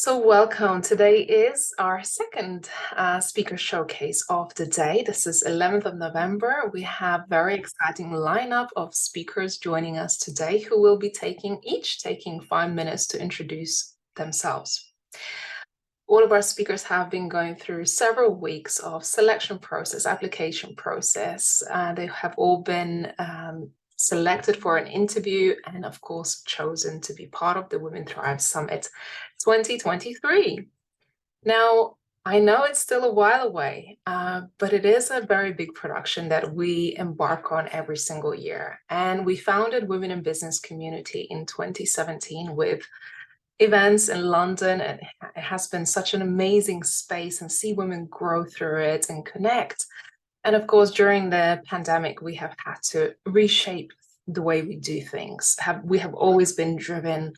So welcome. Today is our second speaker showcase of the day. This is 11th of November. We have very exciting lineup of speakers joining us today who will be taking 5 minutes to introduce themselves. All of our speakers have been going through several weeks of selection process, application process. They have all been selected for an interview and of course chosen to be part of the Women Thrive Summit 2023. Now, I know it's still a while away, but it is a very big production that we embark on every single year. And we founded Women in Business Community in 2017 with events in London, and it has been such an amazing space and see women grow through it and connect. And of course, during the pandemic, we have had to reshape the way we do things. We have always been driven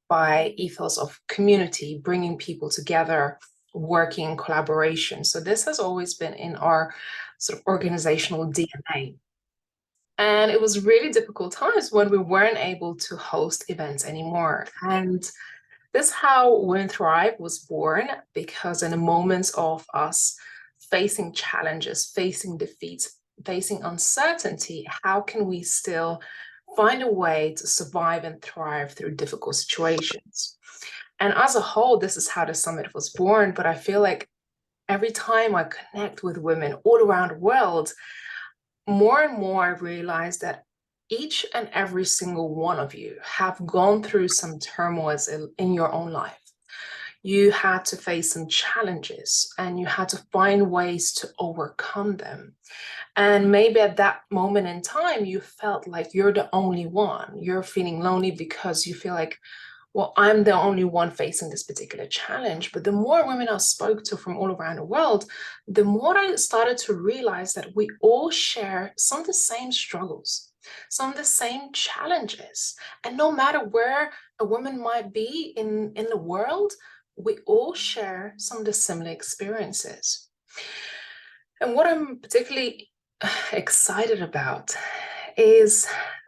by ethos of community, bringing people together, working in collaboration. So this has always been in our sort of organizational DNA. And it was really difficult times when we weren't able to host events anymore. And this is how Women Thrive was born, because in the moments of us facing challenges, facing defeats, facing uncertainty, how can we still find a way to survive and thrive through difficult situations? And as a whole, this is how the summit was born. But I feel like every time I connect with women all around the world, more and more I realize that each and every single one of you have gone through some turmoils in your own life. You had to face some challenges and you had to find ways to overcome them. And maybe at that moment in time, you felt like you're the only one. You're feeling lonely because you feel like, well, I'm the only one facing this particular challenge. But the more women I spoke to from all around the world, the more I started to realize that we all share some of the same struggles, some of the same challenges. And no matter where a woman might be in the world, we all share some of the similar experiences. And what I'm particularly excited about is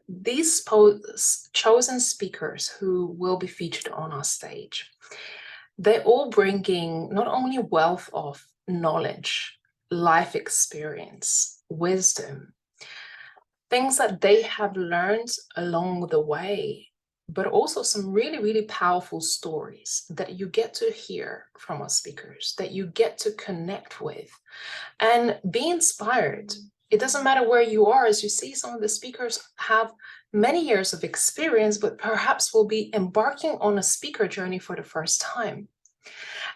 these chosen speakers who will be featured on our stage. They're all bringing not only wealth of knowledge, life experience, wisdom, things that they have learned along the way, but also some really, really powerful stories that you get to hear from our speakers, that you get to connect with and be inspired. It doesn't matter where you are. As you see, some of the speakers have many years of experience, but perhaps will be embarking on a speaker journey for the first time.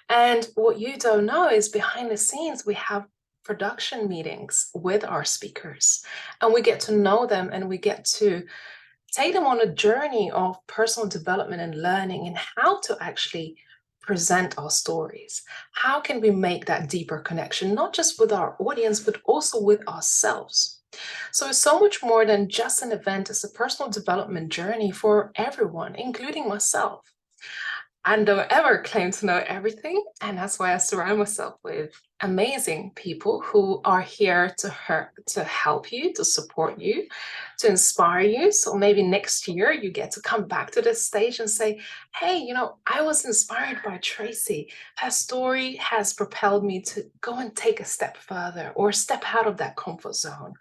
And what you don't know is behind the scenes, we have production meetings with our speakers, and we get to know them and we get to take them on a journey of personal development and learning and how to actually present our stories. How can we make that deeper connection, not just with our audience, but also with ourselves? So it's so much more than just an event. It's a personal development journey for everyone, including myself. I don't ever claim to know everything, and that's why I surround myself with amazing people who are here to help you, to support you, to inspire you. So maybe next year you get to come back to this stage and say, hey, I was inspired by Tracy. Her story has propelled me to go and take a step further or step out of that comfort zone.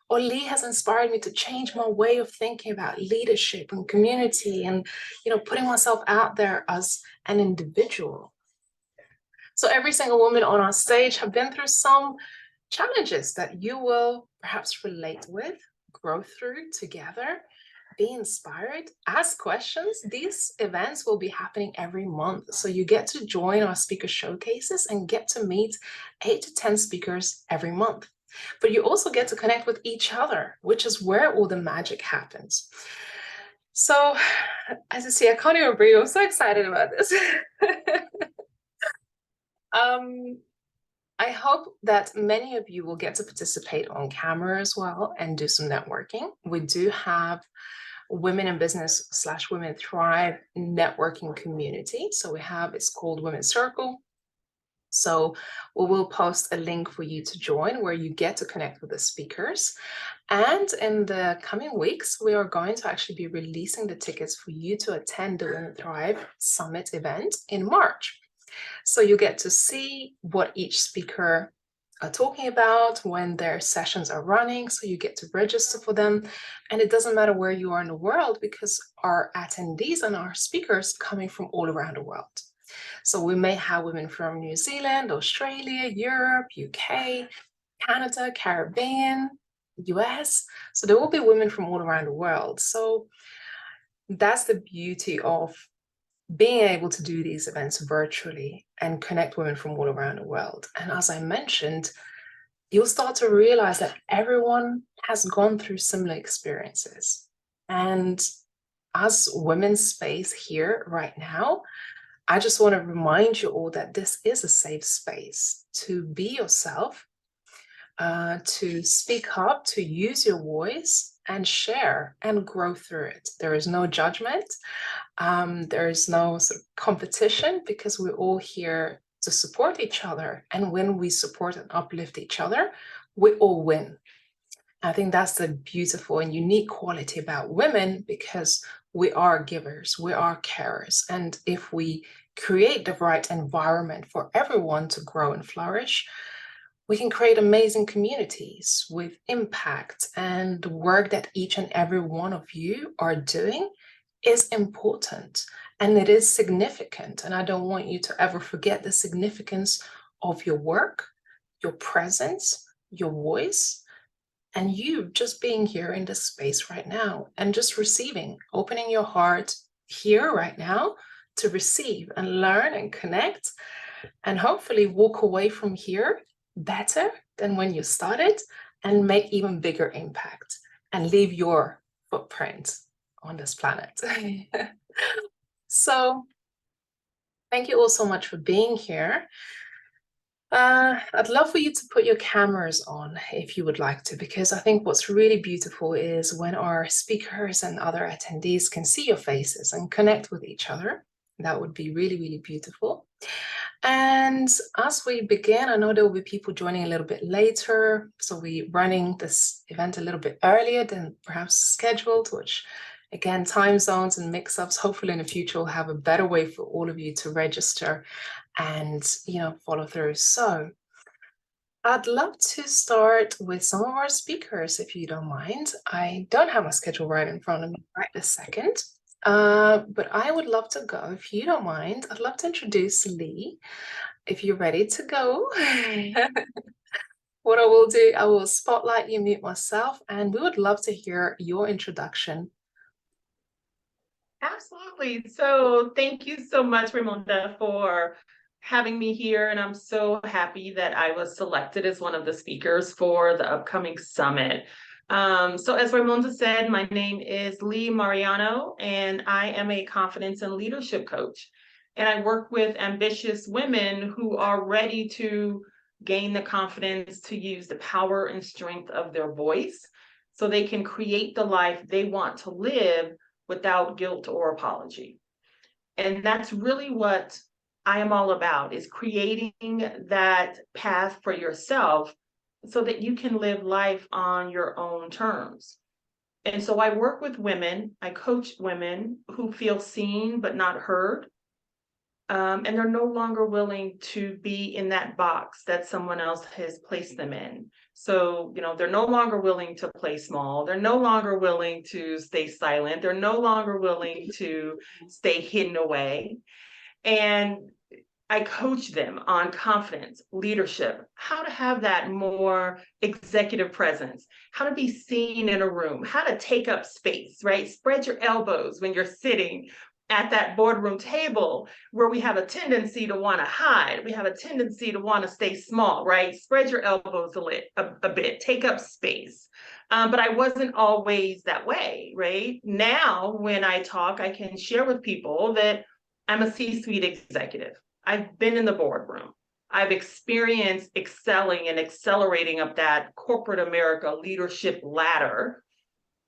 Or Lee has inspired me to change my way of thinking about leadership and community and, putting myself out there as an individual. So every single woman on our stage have been through some challenges that you will perhaps relate with, grow through together, be inspired, ask questions. These events will be happening every month. So you get to join our speaker showcases and get to meet 8 to 10 speakers every month. But you also get to connect with each other, which is where all the magic happens. So as you see, I can't even breathe. I'm so excited about this. I hope that many of you will get to participate on camera as well and do some networking. We do have Women in Business / Women Thrive networking community. So it's called Women's Circle. So we will post a link for you to join where you get to connect with the speakers. And in the coming weeks, we are going to actually be releasing the tickets for you to attend the Women Thrive Summit event in March. So you get to see what each speaker are talking about when their sessions are running. So you get to register for them. And it doesn't matter where you are in the world because our attendees and our speakers coming from all around the world. So we may have women from New Zealand, Australia, Europe, UK, Canada, Caribbean, US. So there will be women from all around the world. So that's the beauty of being able to do these events virtually and connect women from all around the world. And as I mentioned, you'll start to realize that everyone has gone through similar experiences. And as women's space here right now, I just want to remind you all that this is a safe space to be yourself, to speak up, to use your voice and share and grow through it. There is no judgment. There is no sort of competition because we're all here to support each other. And when we support and uplift each other, we all win. I think that's the beautiful and unique quality about women because we are givers, we are carers. And if we create the right environment for everyone to grow and flourish, we can create amazing communities with impact, and the work that each and every one of you are doing is important and it is significant. And I don't want you to ever forget the significance of your work, your presence, your voice, and you just being here in this space right now and just receiving, opening your heart here right now to receive and learn and connect, and hopefully walk away from here better than when you started and make even bigger impact and leave your footprint on this planet. So thank you all so much for being here. I'd love for you to put your cameras on if you would like to, because I think what's really beautiful is when our speakers and other attendees can see your faces and connect with each other. That would be really, really beautiful. And as we begin, I know there will be people joining a little bit later, so we're running this event a little bit earlier than perhaps scheduled, which again, time zones and mix-ups, hopefully in the future we'll have a better way for all of you to register and follow through. So I'd love to start with some of our speakers, if you don't mind. I don't have my schedule right in front of me right this second. But I would love to go, if you don't mind. I'd love to introduce Lee, if you're ready to go. What I will do, I will spotlight you, mute myself, and we would love to hear your introduction. Absolutely. So thank you so much, Raimonda, for having me here. And I'm so happy that I was selected as one of the speakers for the upcoming summit. So as Raimonda said, my name is Lee Mariano, and I am a confidence and leadership coach. And I work with ambitious women who are ready to gain the confidence to use the power and strength of their voice so they can create the life they want to live without guilt or apology. And that's really what I am all about, is creating that path for yourself so that you can live life on your own terms. And so I work with women, I coach women who feel seen but not heard. And they're no longer willing to be in that box that someone else has placed them in. So, they're no longer willing to play small. They're no longer willing to stay silent. They're no longer willing to stay hidden away. And I coach them on confidence, leadership, how to have that more executive presence, how to be seen in a room, how to take up space, right? Spread your elbows when you're sitting at that boardroom table where we have a tendency to want to hide. We have a tendency to want to stay small, right? Spread your elbows a bit, take up space. But I wasn't always that way, right? Now, when I talk, I can share with people that I'm a C-suite executive. I've been in the boardroom. I've experienced excelling and accelerating up that corporate America leadership ladder.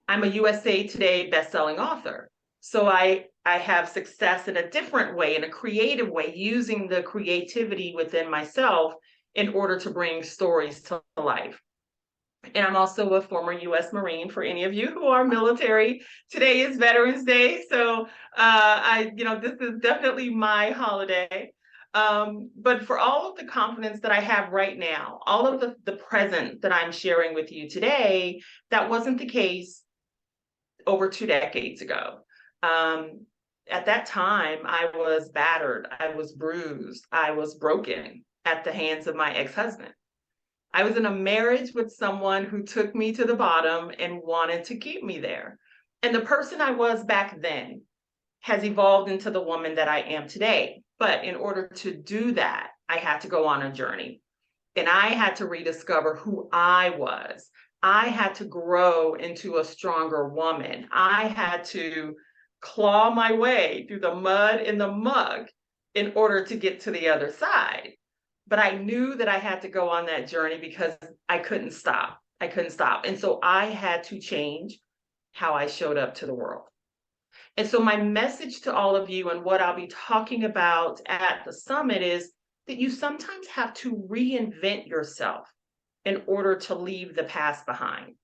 I'm a USA Today bestselling author. So I have success in a different way, in a creative way, using the creativity within myself in order to bring stories to life. And I'm also a former U.S. Marine, for any of you who are military. Today is Veterans Day, so this is definitely my holiday. But for all of the confidence that I have right now, all of the present that I'm sharing with you today, that wasn't the case over 2 decades ago. At that time, I was battered, I was bruised, I was broken at the hands of my ex-husband. I was in a marriage with someone who took me to the bottom and wanted to keep me there. And the person I was back then has evolved into the woman that I am today. But in order to do that, I had to go on a journey. And I had to rediscover who I was. I had to grow into a stronger woman. I had to claw my way through the mud and the mug in order to get to the other side. But I knew that I had to go on that journey because I couldn't stop. I couldn't stop. And so I had to change how I showed up to the world. And so my message to all of you and what I'll be talking about at the summit is that you sometimes have to reinvent yourself in order to leave the past behind.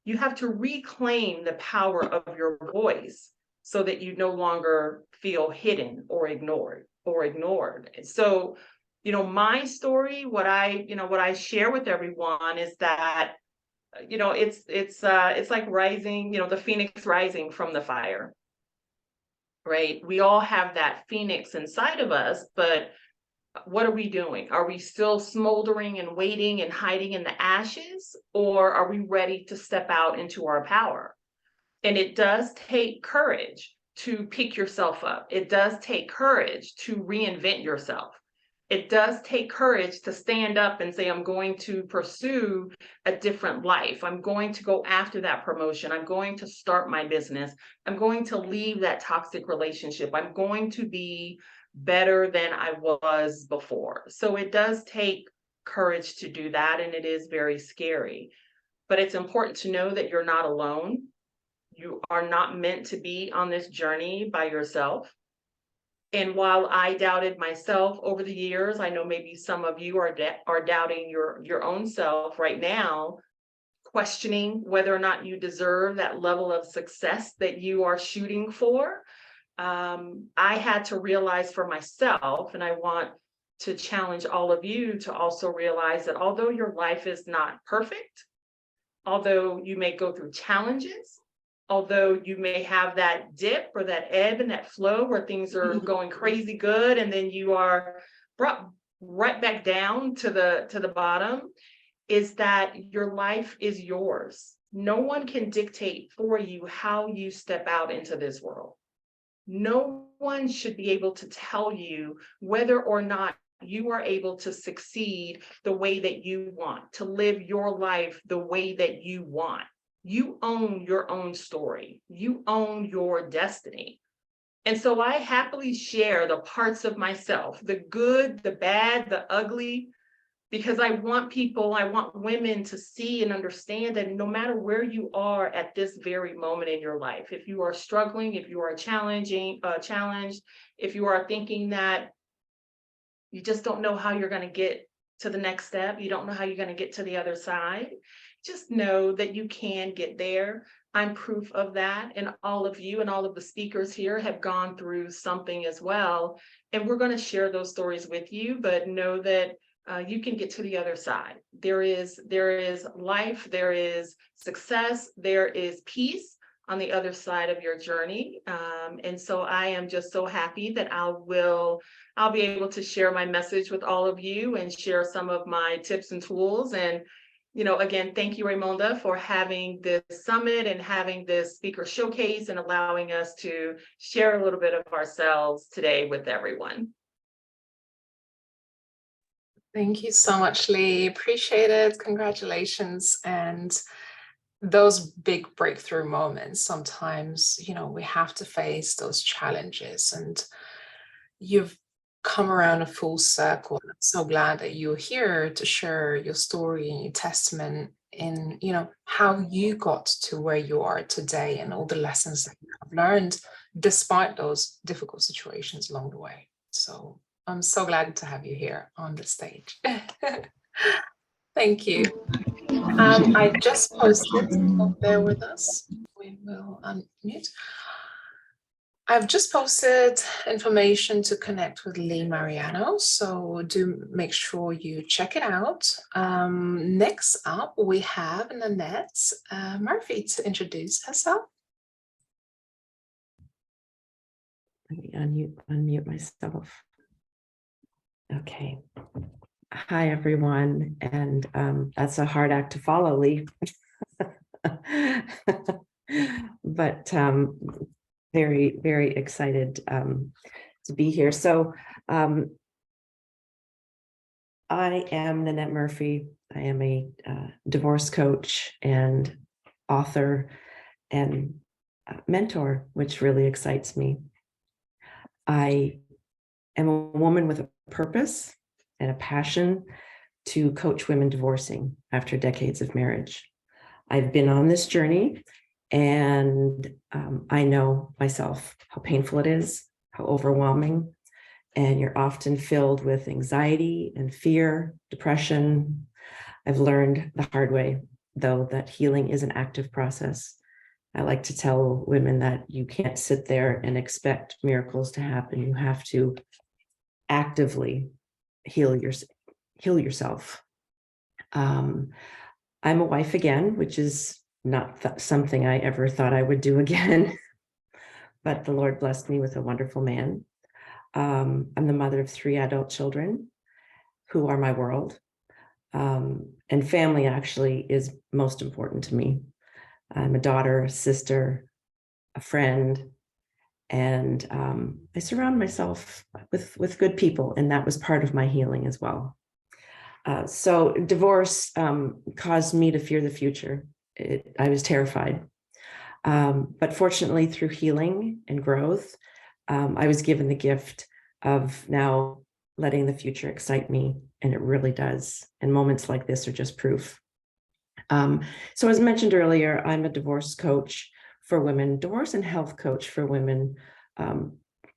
You have to reclaim the power of your voice so that you no longer feel hidden or ignored. So, my story, what I share with everyone is that, it's like rising, the phoenix rising from the fire, right? We all have that phoenix inside of us, but what are we doing? Are we still smoldering and waiting and hiding in the ashes, or are we ready to step out into our power? And it does take courage to pick yourself up. It does take courage to reinvent yourself. It does take courage to stand up and say, I'm going to pursue a different life. I'm going to go after that promotion. I'm going to start my business. I'm going to leave that toxic relationship. I'm going to be better than I was before. So it does take courage to do that, and it is very scary. But it's important to know that you're not alone. You are not meant to be on this journey by yourself. And while I doubted myself over the years, I know maybe some of you are doubting your own self right now, questioning whether or not you deserve that level of success that you are shooting for. I had to realize for myself, and I want to challenge all of you to also realize that although your life is not perfect, although you may go through challenges, although you may have that dip or that ebb and that flow where things are going crazy good, and then you are brought right back down to the bottom, is that your life is yours. No one can dictate for you how you step out into this world. No one should be able to tell you whether or not you are able to succeed the way that you want, to live your life the way that you want. You own your own story. You own your destiny. And so I happily share the parts of myself, the good, the bad, the ugly, because I want women to see and understand that no matter where you are at this very moment in your life, if you are struggling, if you are challenged, if you are thinking that you just don't know how you're going to get to the next step, you don't know how you're going to get to the other side, just know that you can get there. I'm proof of that. And all of you and all of the speakers here have gone through something as well. And we're going to share those stories with you, but know that you can get to the other side. There is life, there is success, there is peace on the other side of your journey. And so I am just so happy that I'll be able to share my message with all of you and share some of my tips and tools. And, again, thank you, Raymonda, for having this summit and having this speaker showcase and allowing us to share a little bit of ourselves today with everyone. Thank you so much, Lee. Appreciate it. Congratulations. And those big breakthrough moments, sometimes, we have to face those challenges, and you've come around a full circle. I'm so glad that you're here to share your story and your testament in, how you got to where you are today and all the lessons that you have learned despite those difficult situations along the way. So I'm so glad to have you here on the stage. Thank you. I just posted, so bear with us. We will unmute. I've just posted information to connect with Lee Mariano, so do make sure you check it out. Next up, we have Nanette Murphy to introduce herself. Let me unmute myself. Okay. Hi, everyone. And that's a hard act to follow, Lee. But very, very excited to be here. So I am Nanette Murphy. I am a divorce coach and author and mentor, which really excites me. I am a woman with a purpose and a passion to coach women divorcing after decades of marriage. I've been on this journey, and I know myself how painful it is, how overwhelming, and you're often filled with anxiety and fear, depression. I've learned the hard way, though, that healing is an active process. I like to tell women that you can't sit there and expect miracles to happen. You have to actively heal yourself. I'm a wife again, which is not something I ever thought I would do again, but the Lord blessed me with a wonderful man. I'm the mother of 3 adult children who are my world. And family actually is most important to me. I'm a daughter, a sister, a friend, and I surround myself with good people, and that was part of my healing as well. So divorce caused me to fear the future. I was terrified. But fortunately, through healing and growth, I was given the gift of now letting the future excite me, and it really does. And moments like this are just proof. So as mentioned earlier, I'm a divorce coach for women, divorce and health coach for women,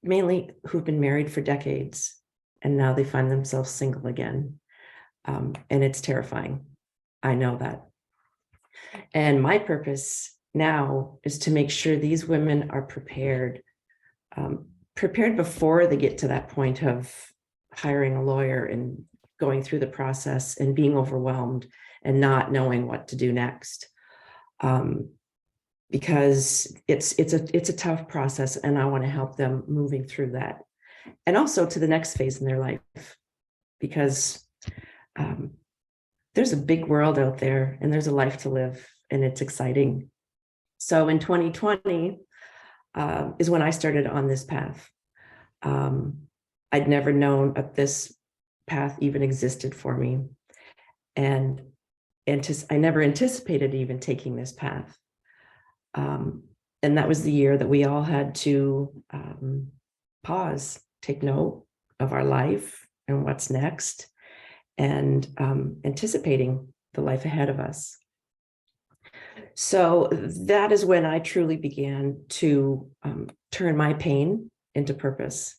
mainly who've been married for decades, and now they find themselves single again. And it's terrifying. I know that. And my purpose now is to make sure these women are prepared before they get to that point of hiring a lawyer and going through the process and being overwhelmed and not knowing what to do next. Because it's a tough process, and I want to help them moving through that. And also to the next phase in their life, because there's a big world out there and there's a life to live, and it's exciting. So in 2020 is when I started on this path. I'd never known that this path even existed for me. And I never anticipated even taking this path. And that was the year that we all had to pause, take note of our life and what's next, and anticipating the life ahead of us. So that is when I truly began to turn my pain into purpose.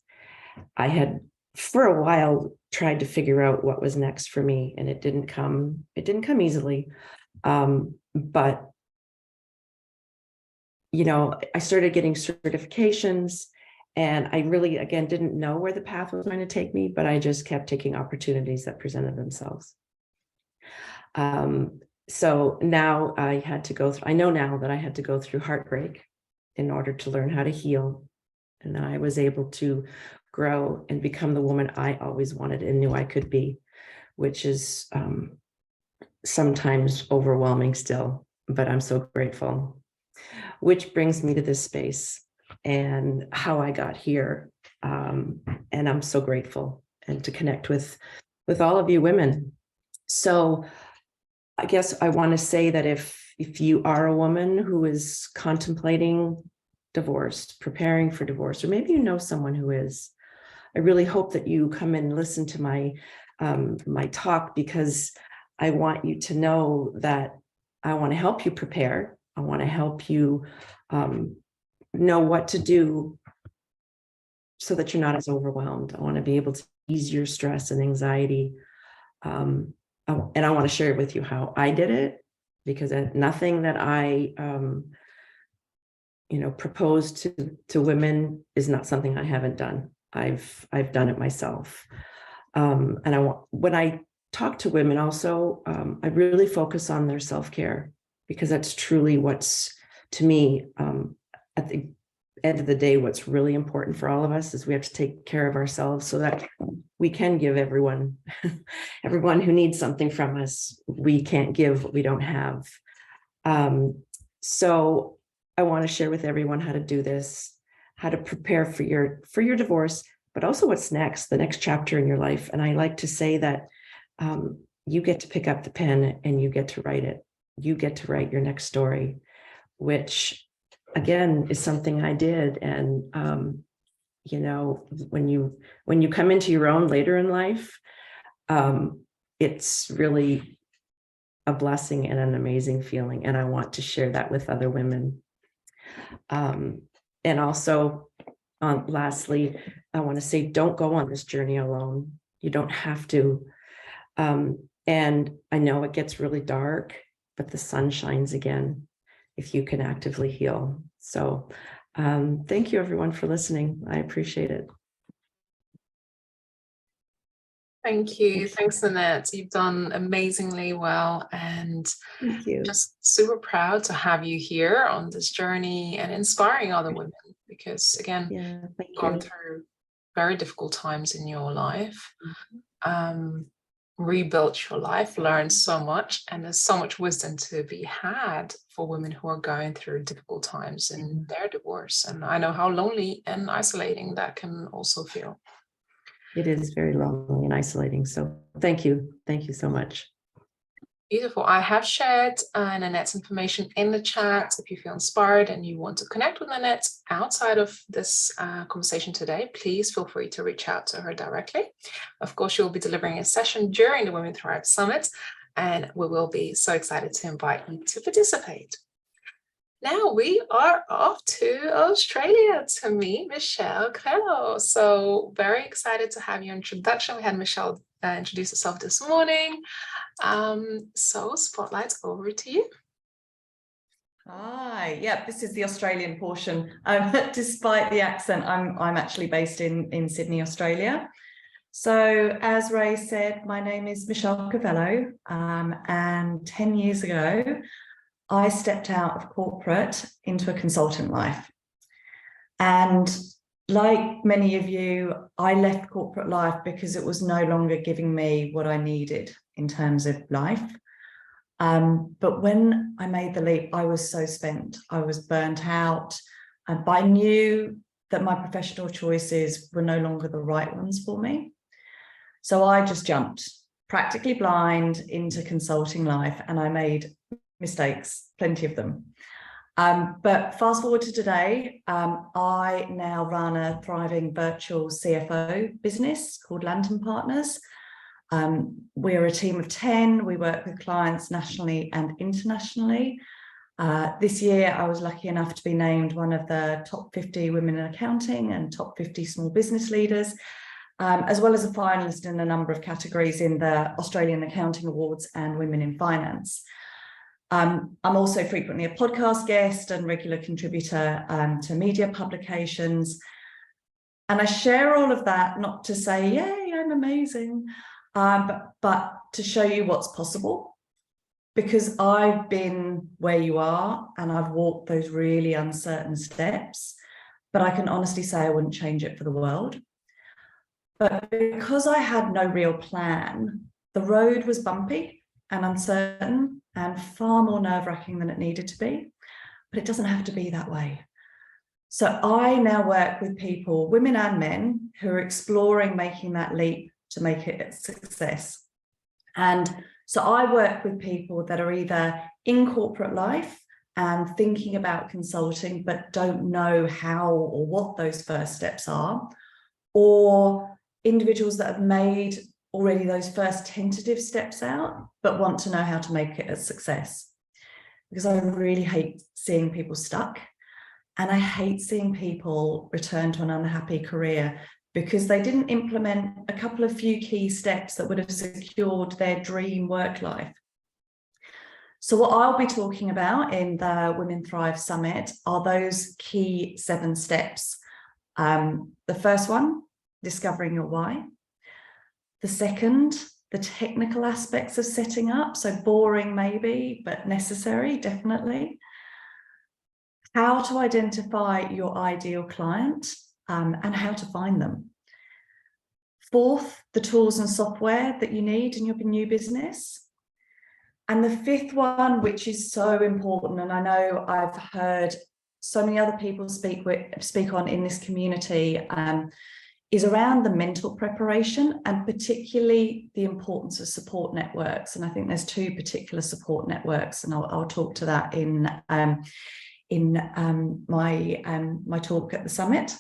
I had, for a while, tried to figure out what was next for me, and it didn't come easily. But I started getting certifications, and I really, again, didn't know where the path was going to take me, but I just kept taking opportunities that presented themselves. So now I know now that I had to go through heartbreak in order to learn how to heal. And I was able to grow and become the woman I always wanted and knew I could be, which is sometimes overwhelming still, but I'm so grateful. Which brings me to this space and how I got here. And I'm so grateful and to connect with all of you women. So I guess I want to say that if you are a woman who is contemplating divorce, preparing for divorce, or maybe you know someone who is, I really hope that you come and listen to my talk, because I want you to know that I want to help you prepare. I want to help you know what to do so that you're not as overwhelmed. I want to be able to ease your stress and anxiety. And I want to share with you how I did it, because nothing that I, propose to women is not something I haven't done. I've done it myself. And when I talk to women also, I really focus on their self-care, because that's truly what's, to me, at the end of the day, what's really important for all of us is we have to take care of ourselves so that we can give everyone who needs something from us. We can't give what we don't have. So I want to share with everyone how to do this, how to prepare for your divorce, but also what's next, the next chapter in your life. And I like to say that you get to pick up the pen and you get to write it. You get to write your next story, which again is something I did. And when you come into your own later in life, it's really a blessing and an amazing feeling. And I want to share that with other women. And also, lastly, I want to say, don't go on this journey alone. You don't have to. And I know it gets really dark, but the sun shines again if you can actively heal. So thank you, everyone, for listening. I appreciate it. Thank you. Thanks, Annette. You've done amazingly well, and Thank you. just super proud to have you here on this journey and inspiring other women, because again, you've gone through very difficult times in your life, rebuilt your life, learned so much, and there's so much wisdom to be had for women who are going through difficult times in their divorce. And I know how lonely and isolating that can also feel. It is very lonely and isolating. So thank you. Thank you so much. Beautiful. I have shared Nanette's information in the chat. If you feel inspired and you want to connect with Nanette outside of this conversation today, please feel free to reach out to her directly. Of course, she will be delivering a session during the Women Thrive Summit, and we will be so excited to invite you to participate. Now we are off to Australia to meet Michelle Crello. So very excited to have your introduction. We had Michelle introduce herself this morning. So spotlight over to you. Hi, yeah, this is the Australian portion. Despite the accent, I'm actually based in Sydney, Australia. So as Ray said, my name is Michelle Cavello, and 10 years ago, I stepped out of corporate into a consultant life. And like many of you, I left corporate life because it was no longer giving me what I needed in terms of life. But when I made the leap, I was so spent. I was burnt out. But I knew that my professional choices were no longer the right ones for me. So I just jumped, practically blind, into consulting life, and I made mistakes, plenty of them. But fast forward to today, I now run a thriving virtual CFO business called Lantern Partners. We're a team of 10. We work with clients nationally and internationally. This year, I was lucky enough to be named one of the top 50 women in accounting and top 50 small business leaders, as well as a finalist in a number of categories in the Australian Accounting Awards and Women in Finance. I'm also frequently a podcast guest and regular contributor to media publications. And I share all of that not to say, yay, I'm amazing, but to show you what's possible. Because I've been where you are and I've walked those really uncertain steps, but I can honestly say I wouldn't change it for the world. But because I had no real plan, the road was bumpy and uncertain and far more nerve-wracking than it needed to be, but it doesn't have to be that way. So I now work with people, women and men, who are exploring making that leap to make it a success. And so I work with people that are either in corporate life and thinking about consulting, but don't know how or what those first steps are, or individuals that have made already those first tentative steps out, but want to know how to make it a success. Because I really hate seeing people stuck, and I hate seeing people return to an unhappy career because they didn't implement a couple of few key steps that would have secured their dream work life. So what I'll be talking about in the Women Thrive Summit are those key 7 steps. The first one, discovering your why. The second, the technical aspects of setting up. So boring maybe, but necessary, definitely. How to identify your ideal client and how to find them. Fourth, the tools and software that you need in your new business. And the 5th one, which is so important, and I know I've heard so many other people speak on in this community, is around the mental preparation and particularly the importance of support networks. And I think there's 2 particular support networks, and I'll talk to that in my talk at the summit.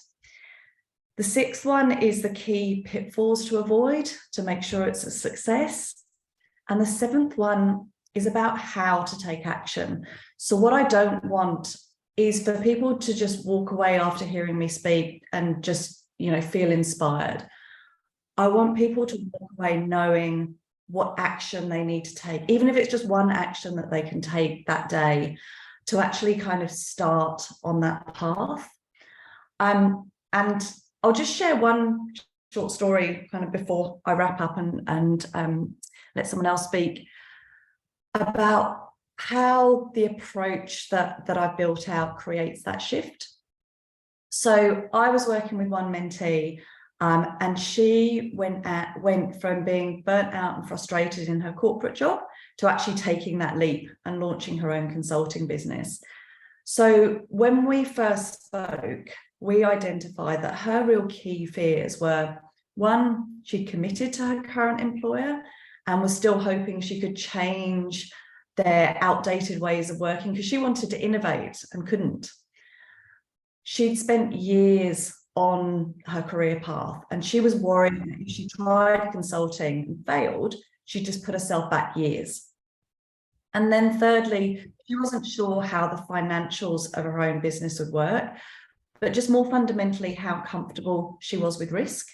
The 6th one is the key pitfalls to avoid to make sure it's a success. And the 7th one is about how to take action. So what I don't want is for people to just walk away after hearing me speak and just, feel inspired. I want people to walk away knowing what action they need to take, even if it's just one action that they can take that day to actually kind of start on that path. And I'll just share one short story kind of before I wrap up and let someone else speak about how the approach that I've built out creates that shift. So I was working with one mentee and she went from being burnt out and frustrated in her corporate job to actually taking that leap and launching her own consulting business. So when we first spoke, we identified that her real key fears were, one, she committed to her current employer and was still hoping she could change their outdated ways of working because she wanted to innovate and couldn't. She'd spent years on her career path and she was worried that if she tried consulting and failed, she'd just put herself back years. And then thirdly, she wasn't sure how the financials of her own business would work, but just more fundamentally, how comfortable she was with risk.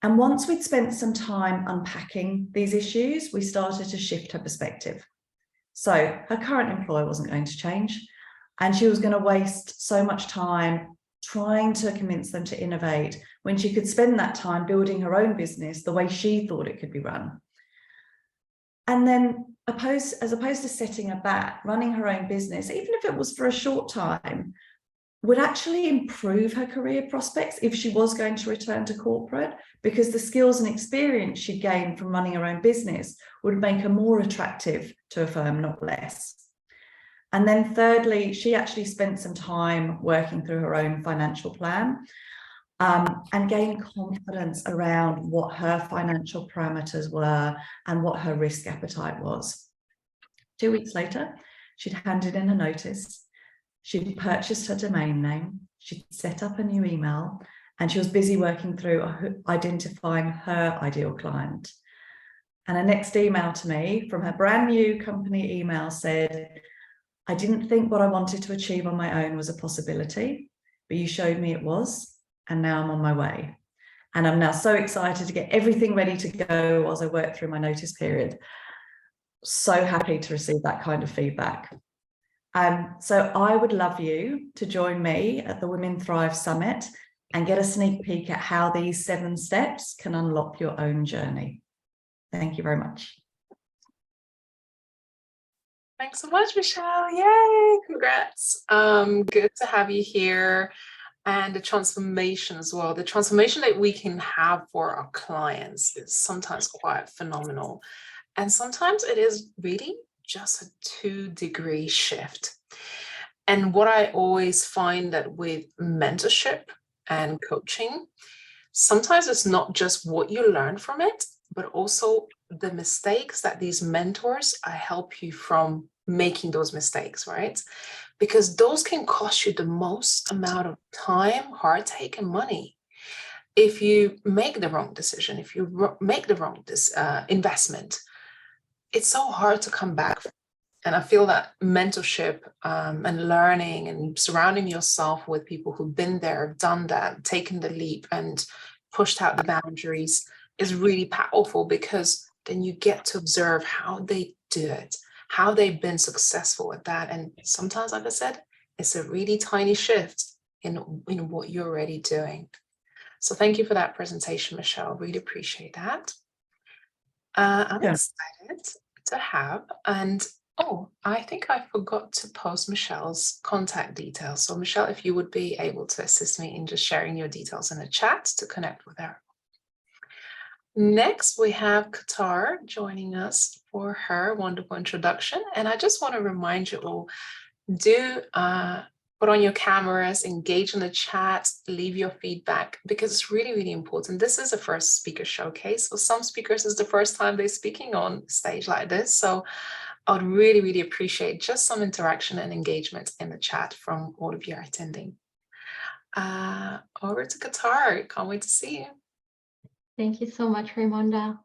And once we'd spent some time unpacking these issues, we started to shift her perspective. So her current employer wasn't going to change, and she was going to waste so much time trying to convince them to innovate when she could spend that time building her own business the way she thought it could be run. And then as opposed to setting her back, running her own business, even if it was for a short time, would actually improve her career prospects if she was going to return to corporate, because the skills and experience she gained from running her own business would make her more attractive to a firm, not less. And then thirdly, she actually spent some time working through her own financial plan and gained confidence around what her financial parameters were and what her risk appetite was. 2 weeks later, she'd handed in her notice. She'd purchased her domain name, she'd set up a new email, and she was busy working through identifying her ideal client. And her next email to me from her brand new company email said, "I didn't think what I wanted to achieve on my own was a possibility, but you showed me it was, and now I'm on my way. And I'm now so excited to get everything ready to go as I work through my notice period." So happy to receive that kind of feedback. So I would love you to join me at the Women Thrive Summit and get a sneak peek at how these 7 steps can unlock your own journey. Thank you very much. Thanks so much, Michelle. Yay, congrats. Good to have you here. And the transformation as well. The transformation that we can have for our clients is sometimes quite phenomenal. And sometimes it is really just a 2-degree shift. And what I always find that with mentorship and coaching, sometimes it's not just what you learn from it, but also the mistakes that these mentors help you from making those mistakes, right? Because those can cost you the most amount of time, heartache, and money. If you make the wrong decision, if you make the wrong investment, it's so hard to come back. And I feel that mentorship and learning and surrounding yourself with people who've been there, done that, taken the leap and pushed out the boundaries is really powerful, because then you get to observe how they do it, how they've been successful at that. And sometimes, like I said, it's a really tiny shift in what you're already doing. So thank you for that presentation, Michelle. Really appreciate that. I'm excited to have, and oh, I think I forgot to post Michelle's contact details. So Michelle, if you would be able to assist me in just sharing your details in the chat to connect with her. Next, we have Qatar joining us for her wonderful introduction. And I just want to remind you all, do put on your cameras, engage in the chat, leave your feedback, because it's really, really important. This is a first speaker showcase. For some speakers, it's the first time they're speaking on stage like this. So I would really, really appreciate just some interaction and engagement in the chat from all of you attending. Over to Qatar. Can't wait to see you. Thank you so much, Raimonda.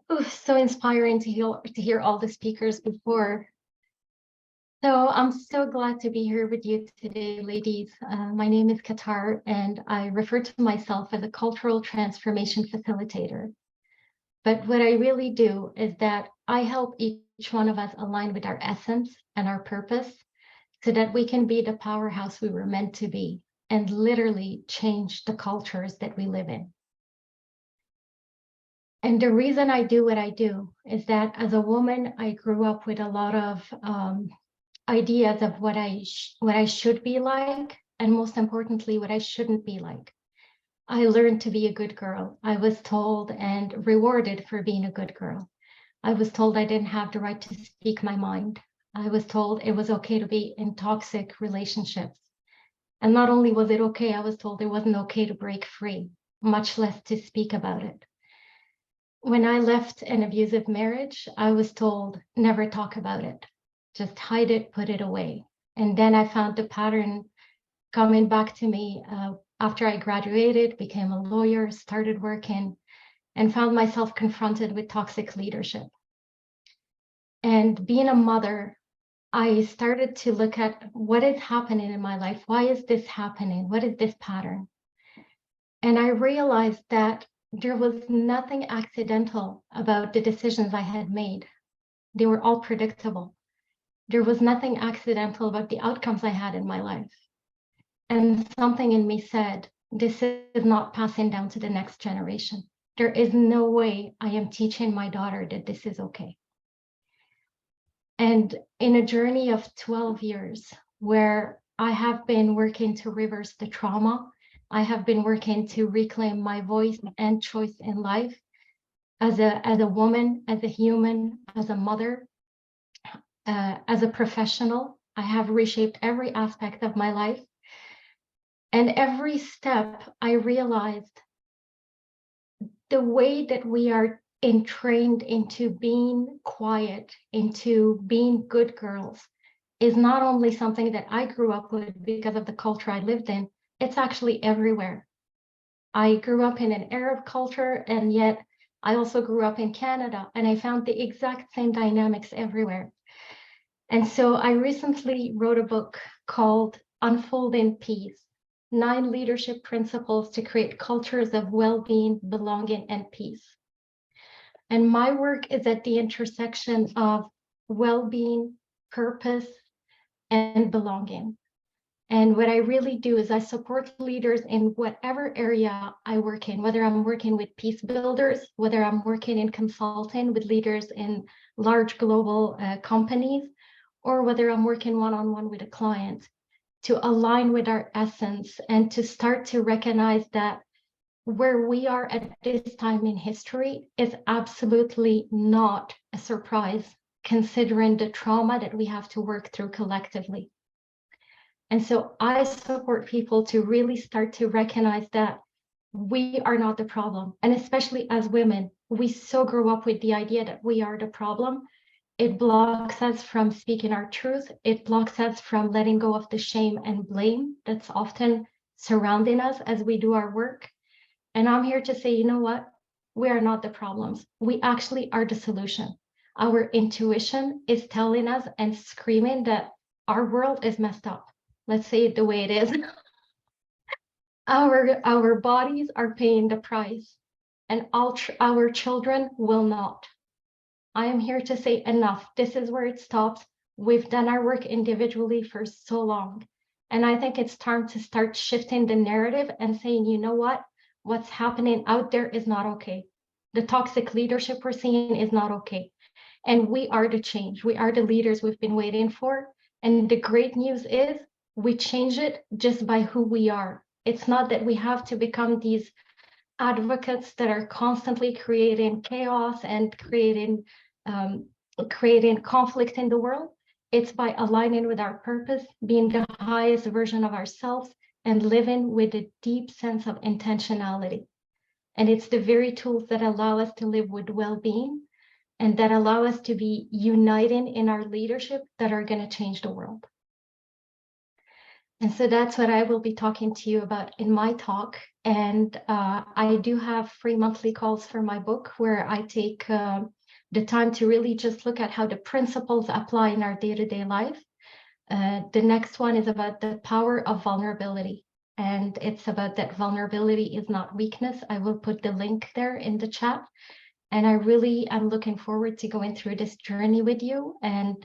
Ooh, so inspiring to hear all the speakers before. So I'm so glad to be here with you today, ladies. My name is Qatar, and I refer to myself as a cultural transformation facilitator. But what I really do is that I help each one of us align with our essence and our purpose so that we can be the powerhouse we were meant to be and literally change the cultures that we live in. And the reason I do what I do is that as a woman, I grew up with a lot of ideas of what I should be like, and most importantly, what I shouldn't be like. I learned to be a good girl. I was told and rewarded for being a good girl. I was told I didn't have the right to speak my mind. I was told it was okay to be in toxic relationships. And not only was it okay, I was told it wasn't okay to break free, much less to speak about it. When I left an abusive marriage, I was told, never talk about it. Just hide it, put it away. And then I found the pattern coming back to me after I graduated, became a lawyer, started working, and found myself confronted with toxic leadership. And being a mother, I started to look at what is happening in my life. Why is this happening? What is this pattern? And I realized that there was nothing accidental about the decisions I had made. They were all predictable. There was nothing accidental about the outcomes I had in my life. And something in me said, this is not passing down to the next generation. There is no way I am teaching my daughter that this is okay. And in a journey of 12 years, where I have been working to reverse the trauma, I have been working to reclaim my voice and choice in life as a woman, as a human, as a mother, as a professional. I have reshaped every aspect of my life. And every step I realized the way that we are entrained into being quiet, into being good girls, is not only something that I grew up with because of the culture I lived in, it's actually everywhere. I grew up in an Arab culture, and yet I also grew up in Canada, and I found the exact same dynamics everywhere. And so I recently wrote a book called Unfolding Peace: 9 Leadership Principles to Create Cultures of Well-Being, Belonging, and Peace. And my work is at the intersection of well-being, purpose, and belonging. And what I really do is I support leaders in whatever area I work in, whether I'm working with peace builders, whether I'm working in consulting with leaders in large global companies, or whether I'm working one-on-one with a client, to align with our essence and to start to recognize that where we are at this time in history is absolutely not a surprise, considering the trauma that we have to work through collectively. And so I support people to really start to recognize that we are not the problem. And especially as women, we so grew up with the idea that we are the problem. It blocks us from speaking our truth. It blocks us from letting go of the shame and blame that's often surrounding us as we do our work. And I'm here to say, you know what? We are not the problems. We actually are the solution. Our intuition is telling us and screaming that our world is messed up. Let's say it the way it is. Our bodies are paying the price, and our children will not. I am here to say enough. This is where it stops. We've done our work individually for so long. And I think it's time to start shifting the narrative and saying, you know what? What's happening out there is not okay. The toxic leadership we're seeing is not okay. And we are the change. We are the leaders we've been waiting for. And the great news is we change it just by who we are. It's not that we have to become these advocates that are constantly creating chaos and creating conflict in the world. It's by aligning with our purpose, being the highest version of ourselves, and living with a deep sense of intentionality. And it's the very tools that allow us to live with well-being and that allow us to be uniting in our leadership that are going to change the world. And so that's what I will be talking to you about in my talk. And I do have free monthly calls for my book where I take the time to really just look at how the principles apply in our day-to-day life. The next one is about the power of vulnerability. And it's about that vulnerability is not weakness. I will put the link there in the chat. And I really am looking forward to going through this journey with you and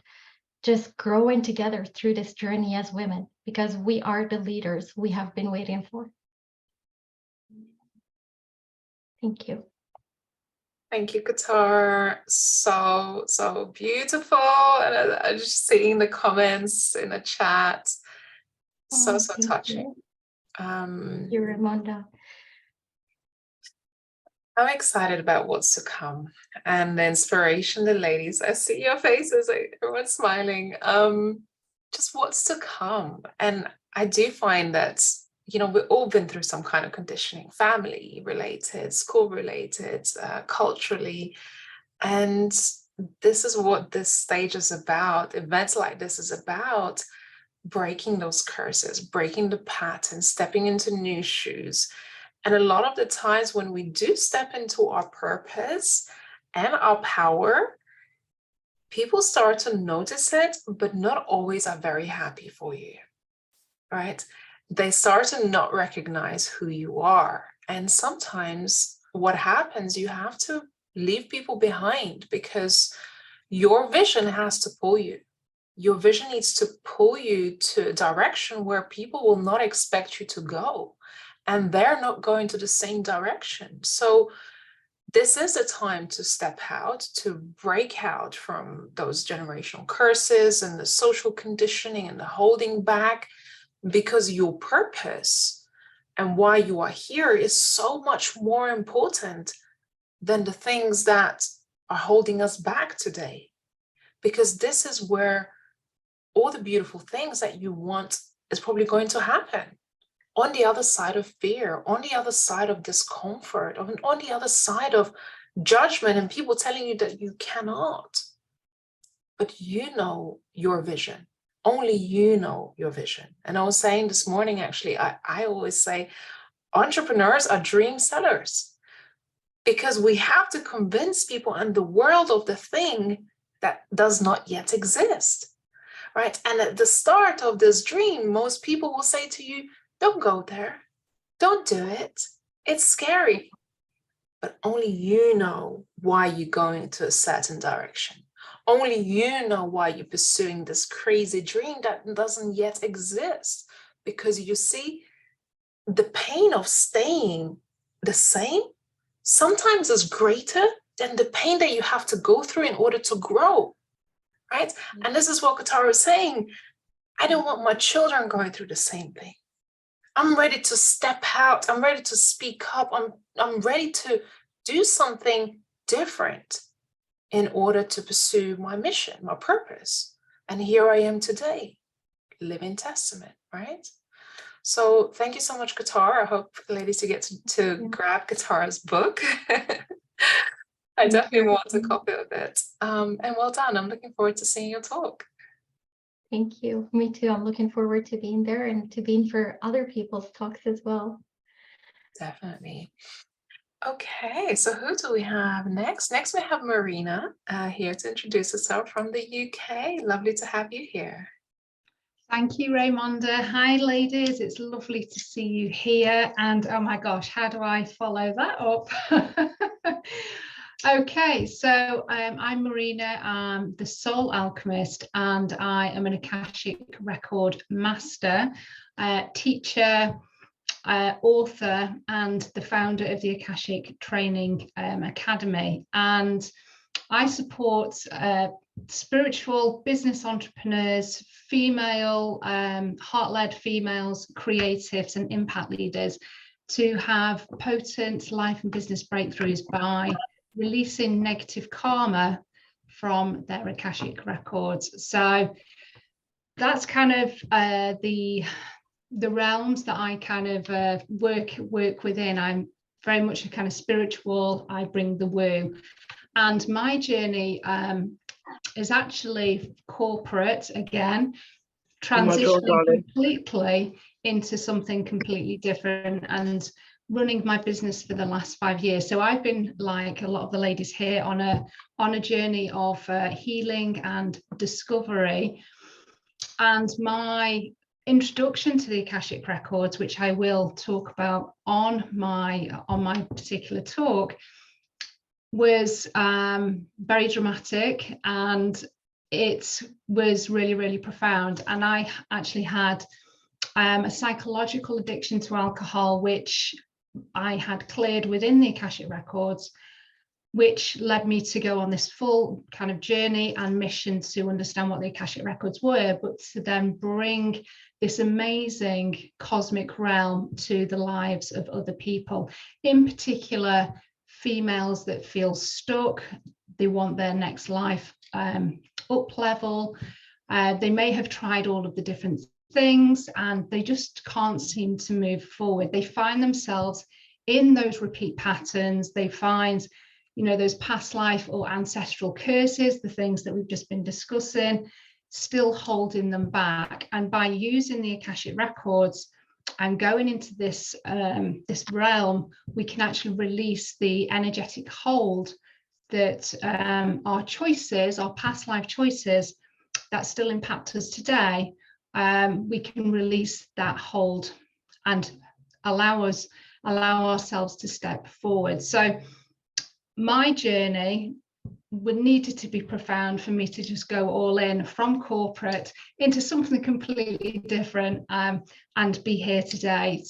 just growing together through this journey as women, because we are the leaders we have been waiting for. Thank you. Thank you, Qatar. So beautiful. And I'm just seeing the comments in the chat. So touching. Thank you, Raimonda. I'm excited about what's to come and the inspiration, the ladies. I see your faces, everyone's smiling. Just what's to come. And I do find that, you know, we've all been through some kind of conditioning, family related, school related, culturally. And this is what this stage is about. Events like this is about breaking those curses, breaking the patterns, stepping into new shoes. And a lot of the times when we do step into our purpose and our power, people start to notice it, but not always are very happy for you, right? They start to not recognize who you are. And sometimes what happens, you have to leave people behind because your vision has to pull you. Your vision needs to pull you to a direction where people will not expect you to go. And they're not going to the same direction. So this is a time to step out, to break out from those generational curses and the social conditioning and the holding back, because your purpose and why you are here is so much more important than the things that are holding us back today. Because this is where all the beautiful things that you want is probably going to happen. On the other side of fear, on the other side of discomfort, on the other side of judgment and people telling you that you cannot. But you know your vision. Only you know your vision. And I was saying this morning, actually, I always say entrepreneurs are dream sellers, because we have to convince people in the world of the thing that does not yet exist, right? And at the start of this dream, most people will say to you, don't go there. Don't do it. It's scary. But only you know why you're going into a certain direction. Only you know why you're pursuing this crazy dream that doesn't yet exist. Because you see, the pain of staying the same sometimes is greater than the pain that you have to go through in order to grow, right? And this is what Katara is saying. I don't want my children going through the same thing. I'm ready to step out. I'm ready to speak up. I'm ready to do something different in order to pursue my mission, my purpose. And here I am today, living testament, right? So thank you so much, Qatar. I hope, ladies, you get to grab Qatar's book. I definitely want a copy of it. And well done. I'm looking forward to seeing your talk. Thank you. Me too. I'm looking forward to being there and to being for other people's talks as well. Definitely. Okay, so who do we have next? Next, we have Marina here to introduce herself from the UK. Lovely to have you here. Thank you, Raimonda. Hi, ladies. It's lovely to see you here. And oh my gosh, how do I follow that up? Okay, so I'm Marina, I'm the Soul Alchemist, and I am an Akashic Record Master, teacher, author, and the founder of the Akashic Training Academy. And I support spiritual business entrepreneurs, female, heart-led females, creatives, and impact leaders to have potent life and business breakthroughs by releasing negative karma from their Akashic records. So that's kind of the realms that I kind of work within. I'm very much a kind of spiritual, I bring the woo. And my journey is actually corporate again, transitioning completely into something completely different and running my business for the last 5 years. So I've been, like a lot of the ladies here, on a journey of healing and discovery. And my introduction to the Akashic Records, which I will talk about on my particular talk, was very dramatic, and it was really, really profound. And I actually had a psychological addiction to alcohol, which I had cleared within the Akashic Records, which led me to go on this full kind of journey and mission to understand what the Akashic Records were, but to then bring this amazing cosmic realm to the lives of other people, in particular females that feel stuck. They want their next life up level. They may have tried all of the different things and they just can't seem to move forward. They find themselves in those repeat patterns. They find, you know, those past life or ancestral curses, the things that we've just been discussing, still holding them back. And by using the Akashic Records and going into this this realm, we can actually release the energetic hold that our choices, our past life choices that still impact us today, we can release that hold and allow ourselves to step forward. So my journey needed to be profound for me to just go all in from corporate into something completely different, and be here today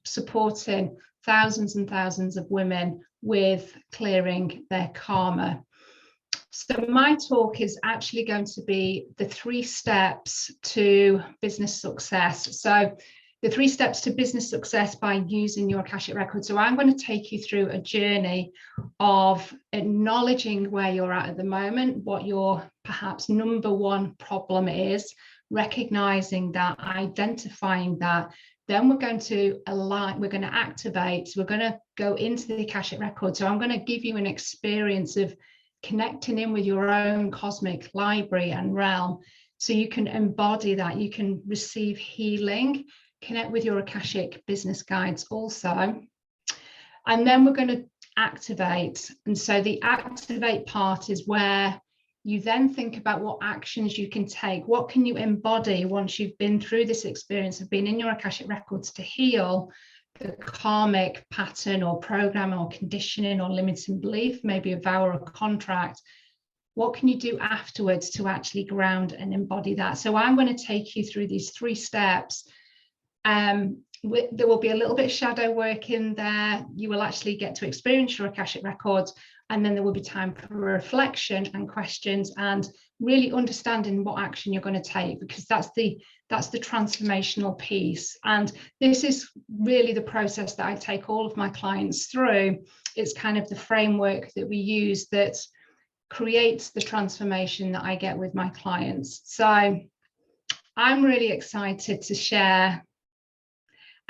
supporting thousands and thousands of women with clearing their karma. So my talk is actually going to be the 3 steps to business success. So the 3 steps to business success by using your Akashic Record. So I'm going to take you through a journey of acknowledging where you're at the moment, what your perhaps number 1 problem is, recognizing that, identifying that. Then we're going to align, we're going to activate, we're going to go into the Akashic Record. So I'm going to give you an experience of connecting in with your own cosmic library and realm, so you can embody that, you can receive healing, connect with your Akashic business guides also. And then we're going to activate. And so the activate part is where you then think about what actions you can take. What can you embody once you've been through this experience of being in your Akashic Records to heal the karmic pattern or program or conditioning or limiting belief, maybe a vow or a contract. What can you do afterwards to actually ground and embody that? So I'm going to take you through these 3 steps. There will be a little bit of shadow work in there. You will actually get to experience your Akashic Records, and then there will be time for reflection and questions and really understanding what action you're going to take, because that's the transformational piece. And this is really the process that I take all of my clients through. It's kind of the framework that we use that creates the transformation that I get with my clients. So I'm really excited to share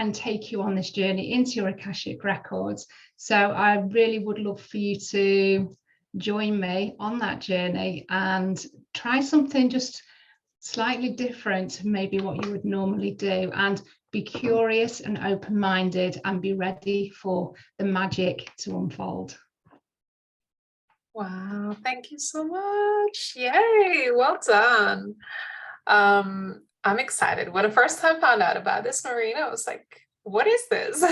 and take you on this journey into your Akashic Records. So I really would love for you to join me on that journey and try something just slightly different to maybe what you would normally do, and be curious and open-minded and be ready for the magic to unfold. Wow, thank you so much. Yay, well done. I'm excited. When I first time found out about this, Marina, I was like, what is this?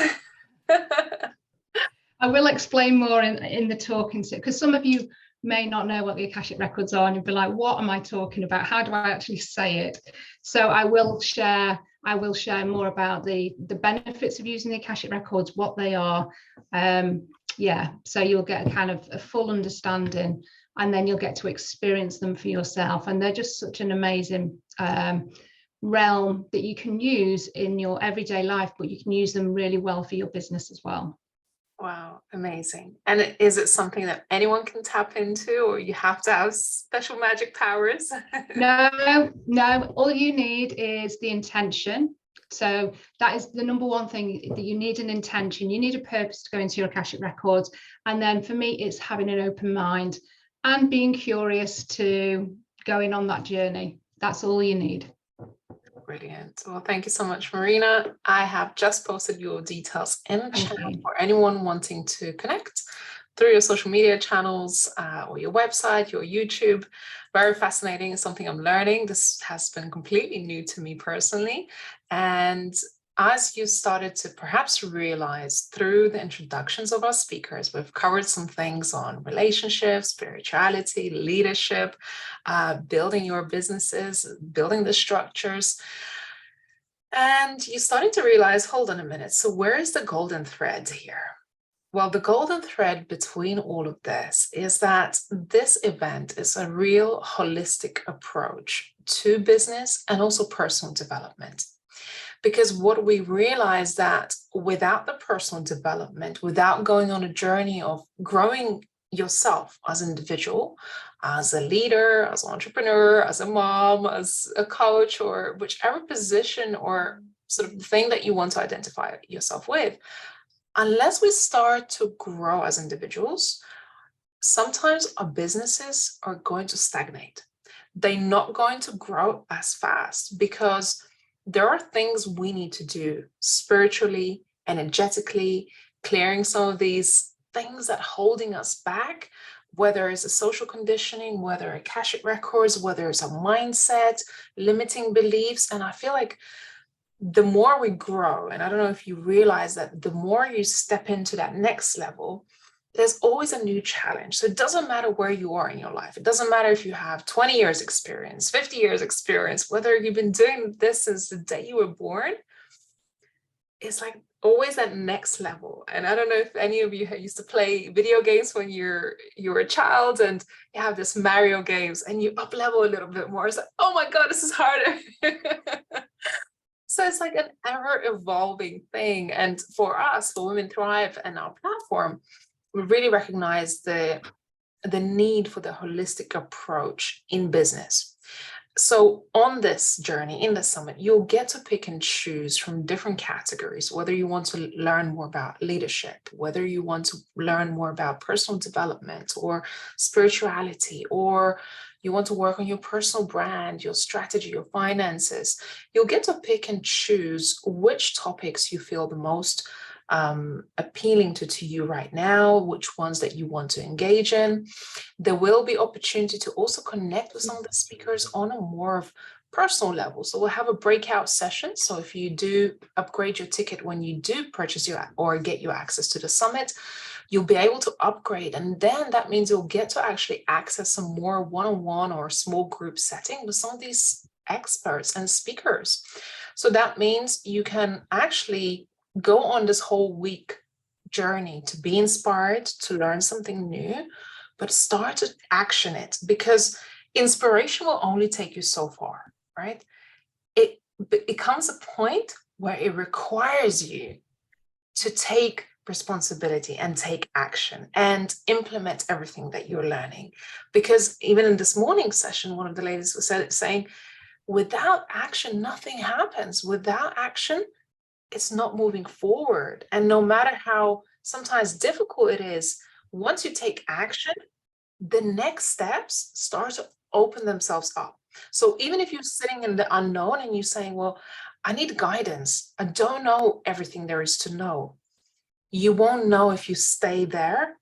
I will explain more in the talking, because some of you may not know what the Akashic records are, and you'll be like, what am I talking about? How do I actually say it? So I will share more about the benefits of using the Akashic records, what they are. Yeah, so you'll get a kind of a full understanding, and then you'll get to experience them for yourself. And they're just such an amazing realm that you can use in your everyday life, but you can use them really well for your business as well. Wow, amazing. And is it something that anyone can tap into, or you have to have special magic powers? No, all you need is the intention. So that is the number one thing, that you need an intention. You need a purpose to go into your Akashic records. And then for me, it's having an open mind and being curious to going on that journey. That's all you need. Brilliant. Well, thank you so much, Marina. I have just posted your details in the chat for anyone wanting to connect through your social media channels or your website, your YouTube. Very fascinating. It's something I'm learning. This has been completely new to me personally. And as you started to perhaps realize through the introductions of our speakers, we've covered some things on relationships, spirituality, leadership, building your businesses, building the structures. And you're starting to realize, hold on a minute, so where is the golden thread here? Well, the golden thread between all of this is that this event is a real holistic approach to business and also personal development. Because what we realize that without the personal development, without going on a journey of growing yourself as an individual, as a leader, as an entrepreneur, as a mom, as a coach, or whichever position or sort of thing that you want to identify yourself with, unless we start to grow as individuals, sometimes our businesses are going to stagnate. They're not going to grow as fast because there are things we need to do spiritually, energetically, clearing some of these things that are holding us back, whether it's a social conditioning, whether Akashic records, whether it's a mindset, limiting beliefs. And I feel like the more we grow, and I don't know if you realize that the more you step into that next level, there's always a new challenge. So it doesn't matter where you are in your life. It doesn't matter if you have 20 years experience, 50 years experience, whether you've been doing this since the day you were born. It's like always that next level. And I don't know if any of you used to play video games when you were a child, and you have this Mario games and you up level a little bit more. It's like, oh my God, this is harder. So it's like an ever evolving thing. And for us, for Women Thrive and our platform, we really recognize the need for the holistic approach in business. So on this journey, in the summit, you'll get to pick and choose from different categories, whether you want to learn more about leadership, whether you want to learn more about personal development or spirituality, or you want to work on your personal brand, your strategy, your finances. You'll get to pick and choose which topics you feel the most appealing to you right now, which ones that you want to engage in. There will be opportunity to also connect with some of the speakers on a more of personal level. So we'll have a breakout session. So if you do upgrade your ticket when you do purchase your or get your access to the summit, you'll be able to upgrade. And then that means you'll get to actually access some more one-on-one or small group setting with some of these experts and speakers. So that means you can actually go on this whole week journey to be inspired, to learn something new, but start to action it, because inspiration will only take you so far, right? It becomes a point where it requires you to take responsibility and take action and implement everything that you're learning. Because even in this morning session, one of the ladies was saying, without action, nothing happens. Without action, it's not moving forward. And no matter how sometimes difficult it is, once you take action, the next steps start to open themselves up. So even if you're sitting in the unknown and you're saying, well, I need guidance, I don't know everything there is to know, you won't know if you stay there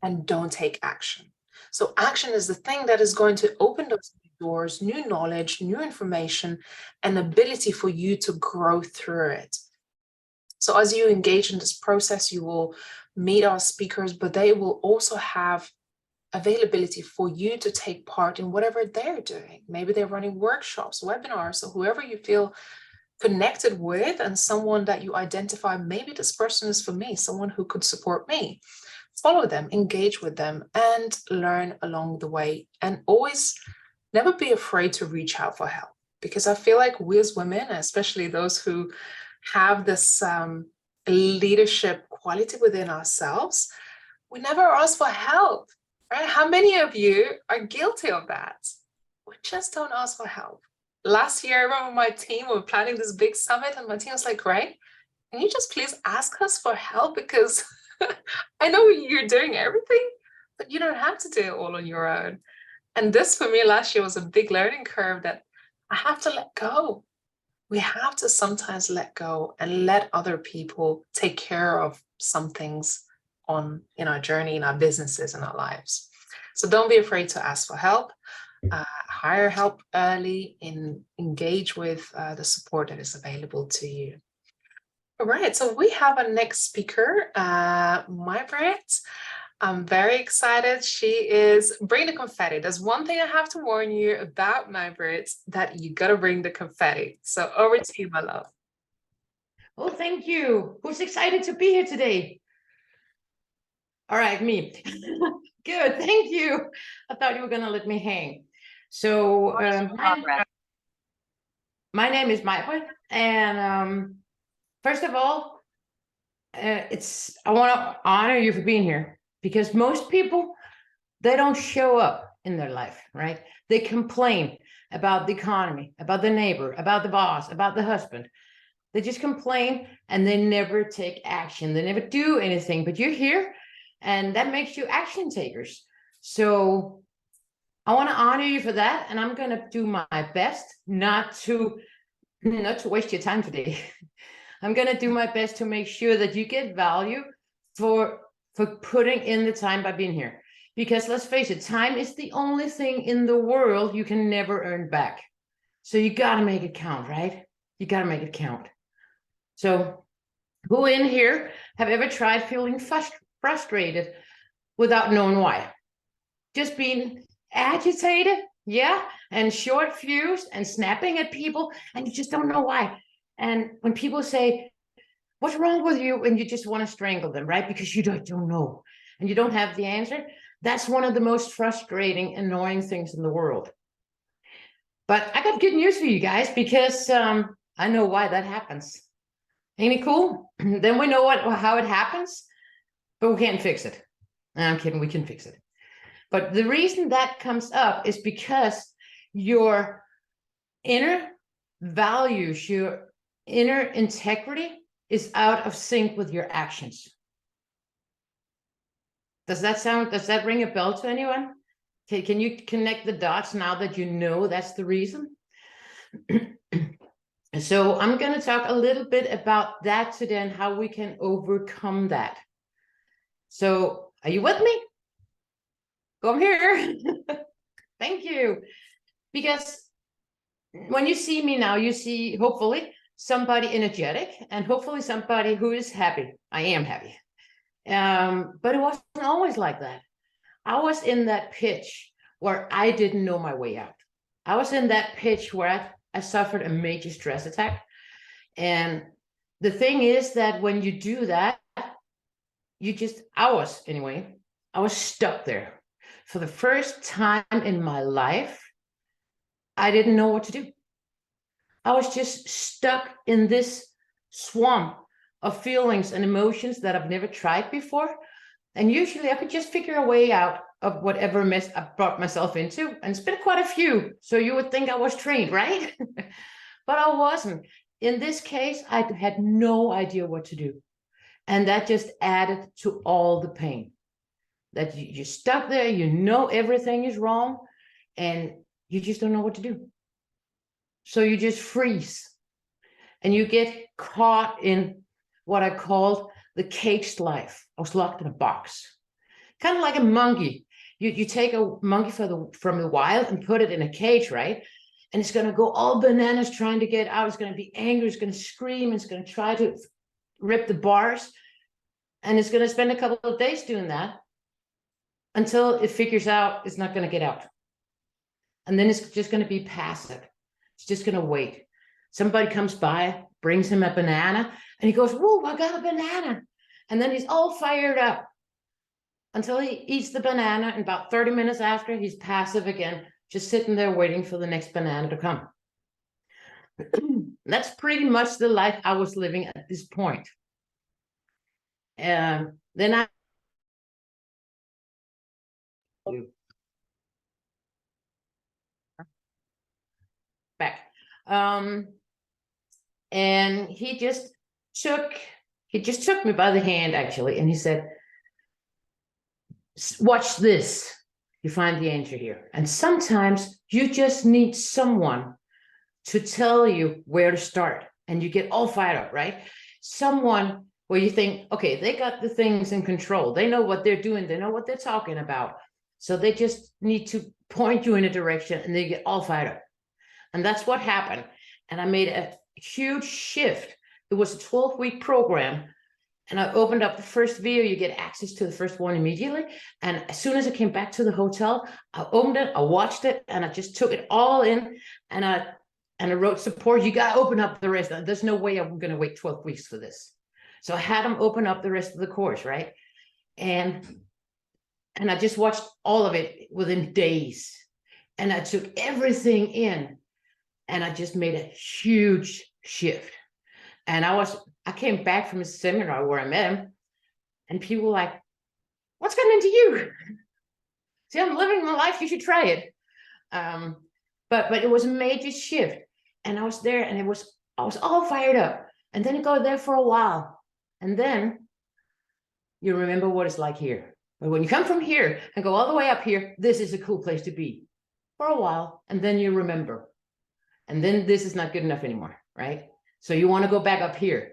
and don't take action. So action is the thing that is going to open those doors, new knowledge, new information, and ability for you to grow through it. So as you engage in this process, you will meet our speakers, but they will also have availability for you to take part in whatever they're doing. Maybe they're running workshops, webinars, or whoever you feel connected with, and someone that you identify, maybe this person is for me, someone who could support me. Follow them, engage with them, and learn along the way. And always never be afraid to reach out for help, because I feel like we as women, especially those who have this leadership quality within ourselves, we never ask for help, right? How many of you are guilty of that? We just don't ask for help. Last year, I remember my team were planning this big summit, and my team was like, "Ray, can you just please ask us for help? Because I know you're doing everything, but you don't have to do it all on your own." And this for me last year was a big learning curve, that I have to let go. We have to sometimes let go and let other people take care of some things in our journey, in our businesses, in our lives. So don't be afraid to ask for help. Hire help early, engage with the support that is available to you. All right, so we have a next speaker, Margaret. I'm very excited. She is bring the confetti. There's one thing I have to warn you about, Margaret, that you gotta bring the confetti. So over to you, my love. Oh, thank you. Who's excited to be here today? All right, me. Good, thank you. I thought you were gonna let me hang. So my name is Margaret, and first of all, I want to honor you for being here, because most people, they don't show up in their life, right? They complain about the economy, about the neighbor, about the boss, about the husband. They just complain and they never take action. They never do anything, but you're here and that makes you action takers. So I want to honor you for that. And I'm going to do my best not to waste your time today. I'm going to do my best to make sure that you get value for putting in the time by being here. Because let's face it, time is the only thing in the world you can never earn back. So you got to make it count, right? You got to make it count. So who in here have ever tried feeling frustrated without knowing why? Just being agitated, yeah, and short fused and snapping at people, and you just don't know why. And when people say, "What's wrong with you?" and you just want to strangle them, right? Because you don't know and you don't have the answer. That's one of the most frustrating, annoying things in the world. But I got good news for you guys, because I know why that happens. Ain't it cool? Then we know how it happens, but we can't fix it. I'm kidding, we can fix it. But the reason that comes up is because your inner values, your inner integrity is out of sync with your actions. Does that ring a bell to anyone? Can you connect the dots now that you know that's the reason? So I'm going to talk a little bit about that today and how we can overcome that. So are you with me? Come here. Thank you. Because when you see me now, you see hopefully somebody energetic and hopefully somebody who is happy. I am happy. But it wasn't always like that. I was in that pitch where I didn't know my way out. I was in that pitch where I suffered a major stress attack. And the thing is that when you do that, I was stuck there. For the first time in my life, I didn't know what to do. I was just stuck in this swamp of feelings and emotions that I've never tried before. And usually I could just figure a way out of whatever mess I brought myself into. And it's been quite a few. So you would think I was trained, right? But I wasn't. In this case, I had no idea what to do. And that just added to all the pain. That you're stuck there, you know everything is wrong, and you just don't know what to do. So you just freeze. And you get caught in what I called the caged life. I was locked in a box. Kind of like a monkey. You take a monkey from the wild and put it in a cage, right? And it's going to go all bananas trying to get out. It's going to be angry. It's going to scream. It's going to try to rip the bars, and it's going to spend a couple of days doing that until it figures out it's not going to get out. And then it's just going to be passive. It's just going to wait. Somebody comes by, brings him a banana, and he goes, whoa, I got a banana. And then he's all fired up until he eats the banana. And about 30 minutes after, he's passive again, just sitting there waiting for the next banana to come. That's pretty much the life I was living at this point. Then I back. And he just took me by the hand, actually, and he said, watch this. You find the answer here. And sometimes you just need someone to tell you where to start, and you get all fired up, right? Someone where you think, okay, they got the things in control. They know what they're doing. They know what they're talking about. So they just need to point you in a direction, and they get all fired up. And that's what happened. And I made a huge shift. It was a 12-week program. And I opened up the first video. You get access to the first one immediately. And as soon as I came back to the hotel, I opened it, I watched it, and I just took it all in. And I wrote support. You got to open up the rest. There's no way I'm going to wait 12 weeks for this. So I had them open up the rest of the course, right? And I just watched all of it within days. And I took everything in. And I just made a huge shift. And I came back from a seminar where I met him, and people were like, what's gotten into you? See, I'm living my life, you should try it. But it was a major shift. And I was there, and I was all fired up. And then you go there for a while. And then you remember what it's like here. But when you come from here and go all the way up here, this is a cool place to be for a while. And then you remember. And then this is not good enough anymore, right? So you want to go back up here.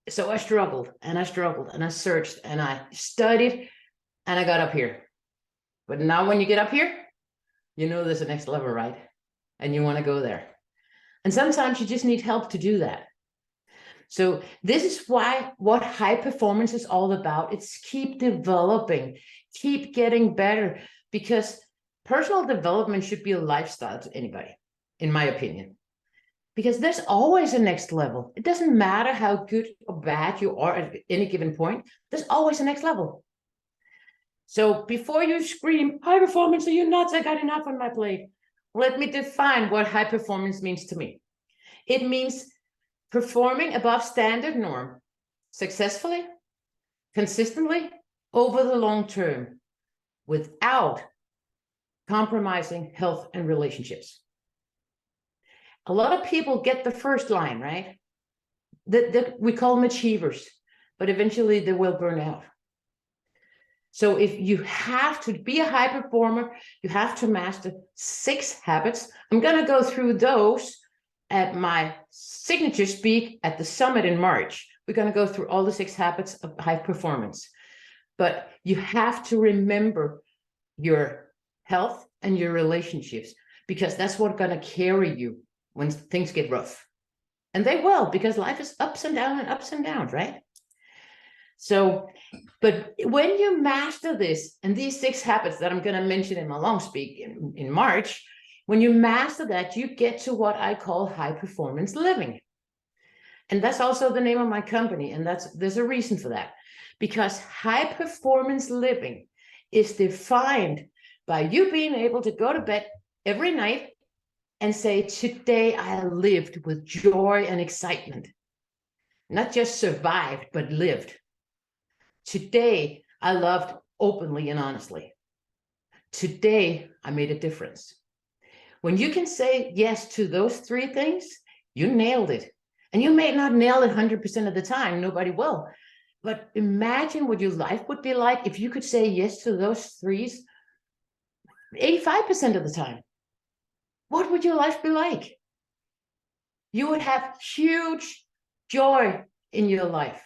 So I struggled, and I struggled, and I searched, and I studied, and I got up here. But now when you get up here, you know there's a next level, right? And you want to go there. And sometimes you just need help to do that. So this is what high performance is all about. It's keep developing, keep getting better, because personal development should be a lifestyle to anybody, in my opinion. Because there's always a next level. It doesn't matter how good or bad you are at any given point, there's always a next level. So before you scream, high performance, are you nuts? I got enough on my plate. Let me define what high performance means to me. It means performing above standard norm, successfully, consistently, over the long term, without compromising health and relationships. A lot of people get the first line, right? That we call them achievers, but eventually they will burn out. So if you have to be a high performer, you have to master 6 habits. I'm going to go through those at my signature speak at the summit in March. We're going to go through all the 6 habits of high performance. But you have to remember your health and your relationships, because that's what's going to carry you when things get rough. And they will, because life is ups and downs, right? So, but when you master this, and these 6 habits that I'm going to mention in my long speak in March, when you master that, you get to what I call high performance living. And that's also the name of my company. And there's a reason for that, because high performance living is defined by you being able to go to bed every night and say, today I lived with joy and excitement. Not just survived, but lived. Today I loved openly and honestly. Today I made a difference. When you can say yes to those 3 things, you nailed it. And you may not nail it 100% of the time, nobody will. But imagine what your life would be like if you could say yes to those 3s 85% of the time. What would your life be like? You would have huge joy in your life.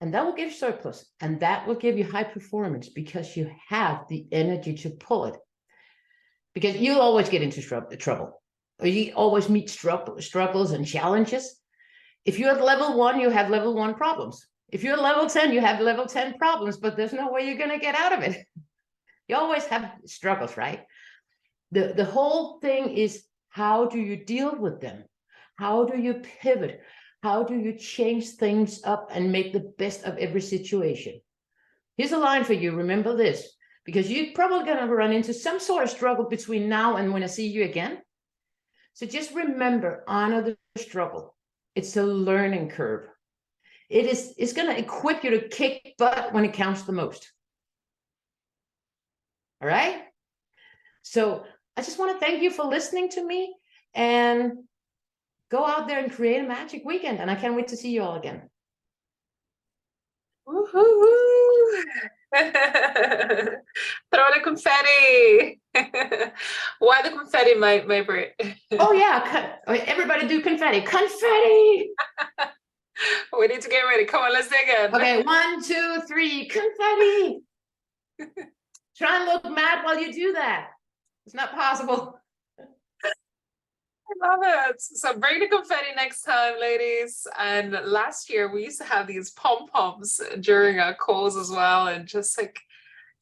And that will give you surplus. And that will give you high performance, because you have the energy to pull it. Because you'll always get into trouble. Or you always meet struggles and challenges. If you're at level 1, you have level 1 problems. If you're level 10, you have level 10 problems, but there's no way you're going to get out of it. You always have struggles, right? The whole thing is, how do you deal with them? How do you pivot? How do you change things up and make the best of every situation? Here's a line for you. Remember this, because you're probably going to run into some sort of struggle between now and when I see you again. So just remember, honor the struggle. It's a learning curve. It's going to equip you to kick butt when it counts the most. All right? So I just want to thank you for listening to me, and go out there and create a magic weekend. And I can't wait to see you all again. Woohoo! Throw the confetti. Why the confetti, my Brit? Oh yeah, everybody do confetti. Confetti. We need to get ready. Come on, let's dig in. Okay, 1, 2, 3, confetti. Try and look mad while you do that. It's not possible. I love it. So bring the confetti next time, ladies. And last year we used to have these pom-poms during our calls as well. And just like,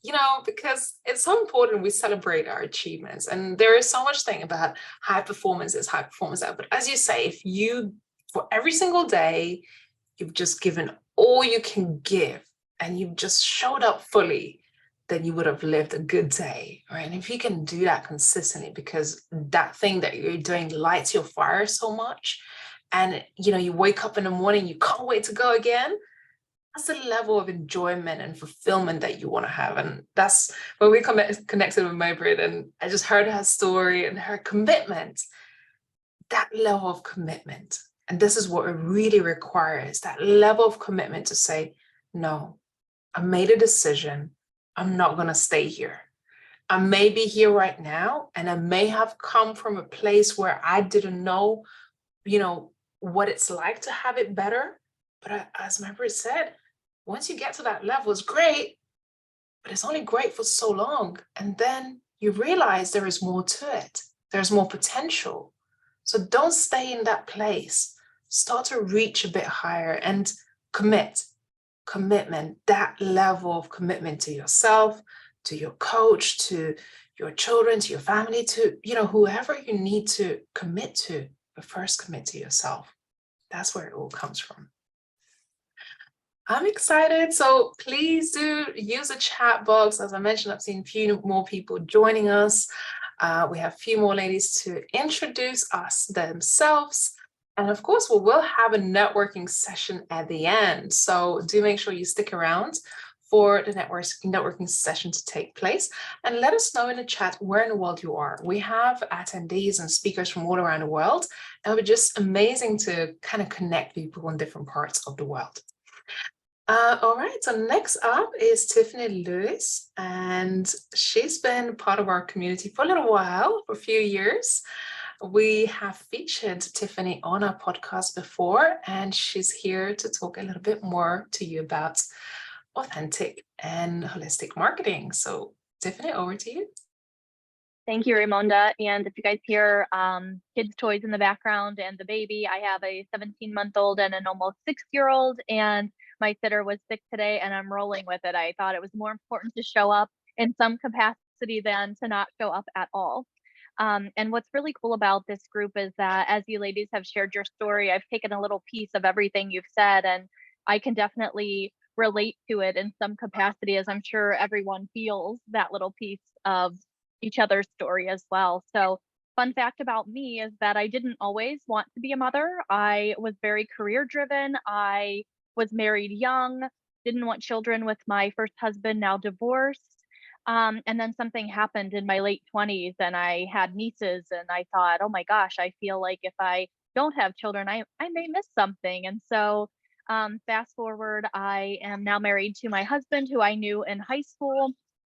you know, because it's so important we celebrate our achievements. And there is so much thing about high performance is high performance out. But as you say, if you, for every single day, you've just given all you can give and you've just showed up fully, then you would have lived a good day, right? And if you can do that consistently, because that thing that you're doing lights your fire so much, and you know, you wake up in the morning, you can't wait to go again, that's the level of enjoyment and fulfillment that you want to have. And that's when we connected with Maybrit, and I just heard her story and her commitment, that level of commitment. And this is what it really requires, that level of commitment to say, no, I made a decision. I'm not going to stay here. I may be here right now, and I may have come from a place where I didn't know, you know, what it's like to have it better. But as Maybrit said, once you get to that level, it's great, but it's only great for so long. And then you realize there is more to it. There's more potential. So don't stay in that place. Start to reach a bit higher and commit. Commitment, that level of commitment to yourself, to your coach, to your children, to your family, to, you know, whoever you need to commit to, but first commit to yourself. That's where it all comes from. I'm excited. So please do use the chat box. As I mentioned, I've seen a few more people joining us. We have a few more ladies to introduce us themselves. And of course, we will have a networking session at the end. So do make sure you stick around for the networking session to take place. And let us know in the chat where in the world you are. We have attendees and speakers from all around the world. And it would be just amazing to kind of connect people in different parts of the world. All right, so next up is Tiffany Lewis, and she's been part of our community for a little while, for a few years. We have featured Tiffany on our podcast before, and she's here to talk a little bit more to you about authentic and holistic marketing. So Tiffany, over to you. Thank you, Raimonda. And if you guys hear kids' toys in the background and the baby, I have a 17-month-old and an almost 6-year-old, and my sitter was sick today and I'm rolling with it. I thought it was more important to show up in some capacity than to not show up at all. And what's really cool about this group is that as you ladies have shared your story, I've taken a little piece of everything you've said, and I can definitely relate to it in some capacity, as I'm sure everyone feels that little piece of each other's story as well. So fun fact about me is that I didn't always want to be a mother. I was very career driven. I was married young, didn't want children with my first husband, now divorced. And then something happened in my late 20s and I had nieces, and I thought, oh my gosh, I feel like if I don't have children, I may miss something. And so fast forward, I am now married to my husband, who I knew in high school,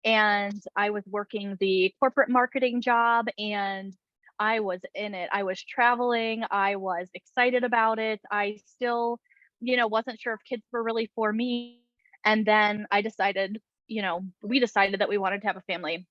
and I was working the corporate marketing job, and I was in it. I was traveling. I was excited about it. I still, wasn't sure if kids were really for me. And then I decided, we decided that we wanted to have a family.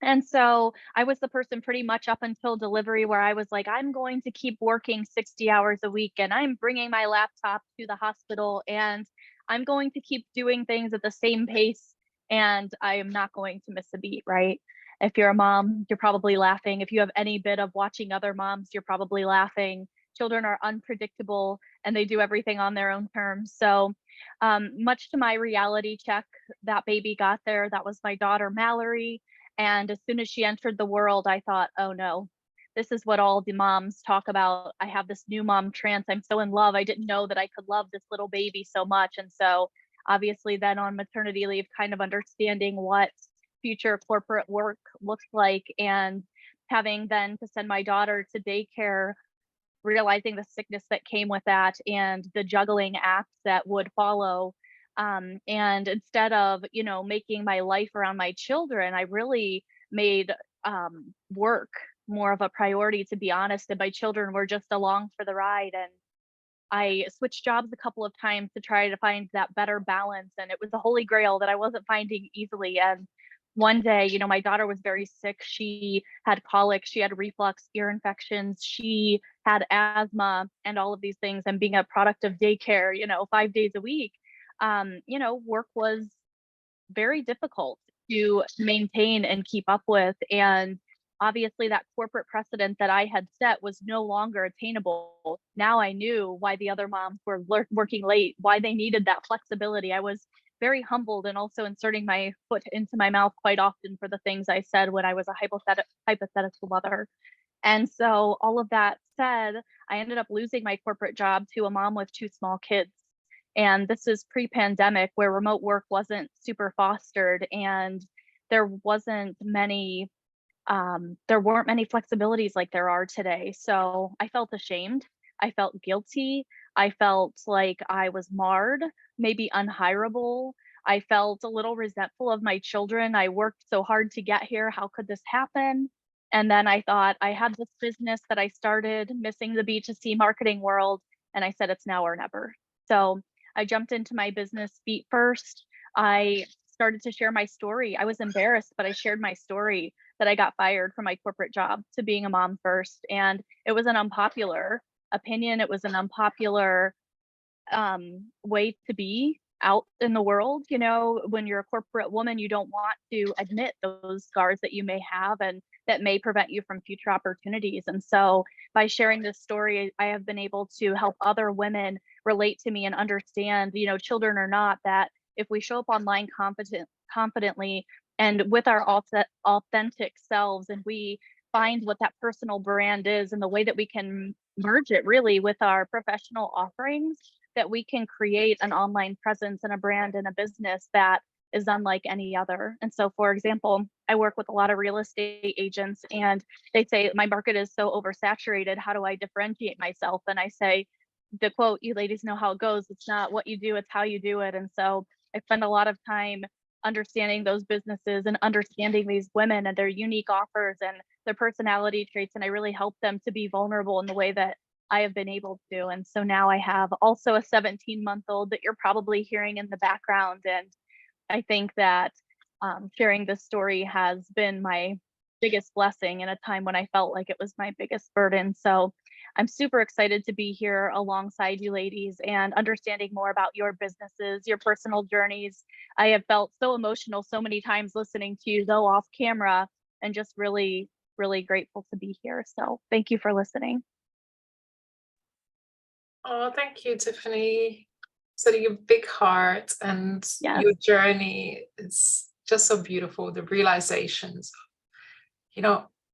And so I was the person pretty much up until delivery where I was like, I'm going to keep working 60 hours a week, and I'm bringing my laptop to the hospital, and I'm going to keep doing things at the same pace, and I am not going to miss a beat, right? If you're a mom, you're probably laughing. If you have any bit of watching other moms, you're probably laughing. Children are unpredictable and they do everything on their own terms. So much to my reality check, that baby got there. That was my daughter, Mallory. And as soon as she entered the world, I thought, oh no, this is what all the moms talk about. I have this new mom trance. I'm so in love. I didn't know that I could love this little baby so much. And so obviously then on maternity leave, kind of understanding what future corporate work looks like, and having then to send my daughter to daycare, realizing the sickness that came with that and the juggling acts that would follow. And instead of, making my life around my children, I really made work more of a priority, to be honest. And my children were just along for the ride. And I switched jobs a couple of times to try to find that better balance. And it was a holy grail that I wasn't finding easily. And one day, my daughter was very sick. She had colic, she had reflux, ear infections, she had asthma, and all of these things. And being a product of daycare, 5 days a week, work was very difficult to maintain and keep up with. And obviously that corporate precedent that I had set was no longer attainable. Now I knew why the other moms were working late, why they needed that flexibility. I was very humbled, and also inserting my foot into my mouth quite often for the things I said when I was a hypothetical mother. And so all of that said, I ended up losing my corporate job to a mom with 2 small kids. And this is pre-pandemic, where remote work wasn't super fostered, and there wasn't many there weren't many flexibilities like there are today. So I felt ashamed. I felt guilty. I felt like I was marred, maybe unhireable. I felt a little resentful of my children. I worked so hard to get here. How could this happen? And then I thought, I had this business that I started, missing the B2C marketing world. And I said, it's now or never. So I jumped into my business feet first. I started to share my story. I was embarrassed, but I shared my story, that I got fired from my corporate job to being a mom first. And it was an unpopular opinion. It was an unpopular way to be out in the world. When you're a corporate woman, you don't want to admit those scars that you may have and that may prevent you from future opportunities. And so by sharing this story, I have been able to help other women relate to me and understand, children or not, that if we show up online confidently and with our authentic selves, and we find what that personal brand is and the way that we can merge it really with our professional offerings, that we can create an online presence and a brand and a business that is unlike any other. And so, for example, I work with a lot of real estate agents, and they say, my market is so oversaturated. How do I differentiate myself? And I say, the quote, you ladies know how it goes. It's not what you do, it's how you do it. And so I spend a lot of time understanding those businesses and understanding these women and their unique offers and their personality traits. And I really help them to be vulnerable in the way that I have been able to. And so now I have also a 17-month-old that you're probably hearing in the background. And I think that sharing this story has been my biggest blessing in a time when I felt like it was my biggest burden. So I'm super excited to be here alongside you ladies and understanding more about your businesses, your personal journeys. I have felt so emotional so many times listening to you, though off camera, and just really, really grateful to be here. So thank you for listening. Oh, thank you, Tiffany. So your big heart and Yes. your journey is just so beautiful. The realizations,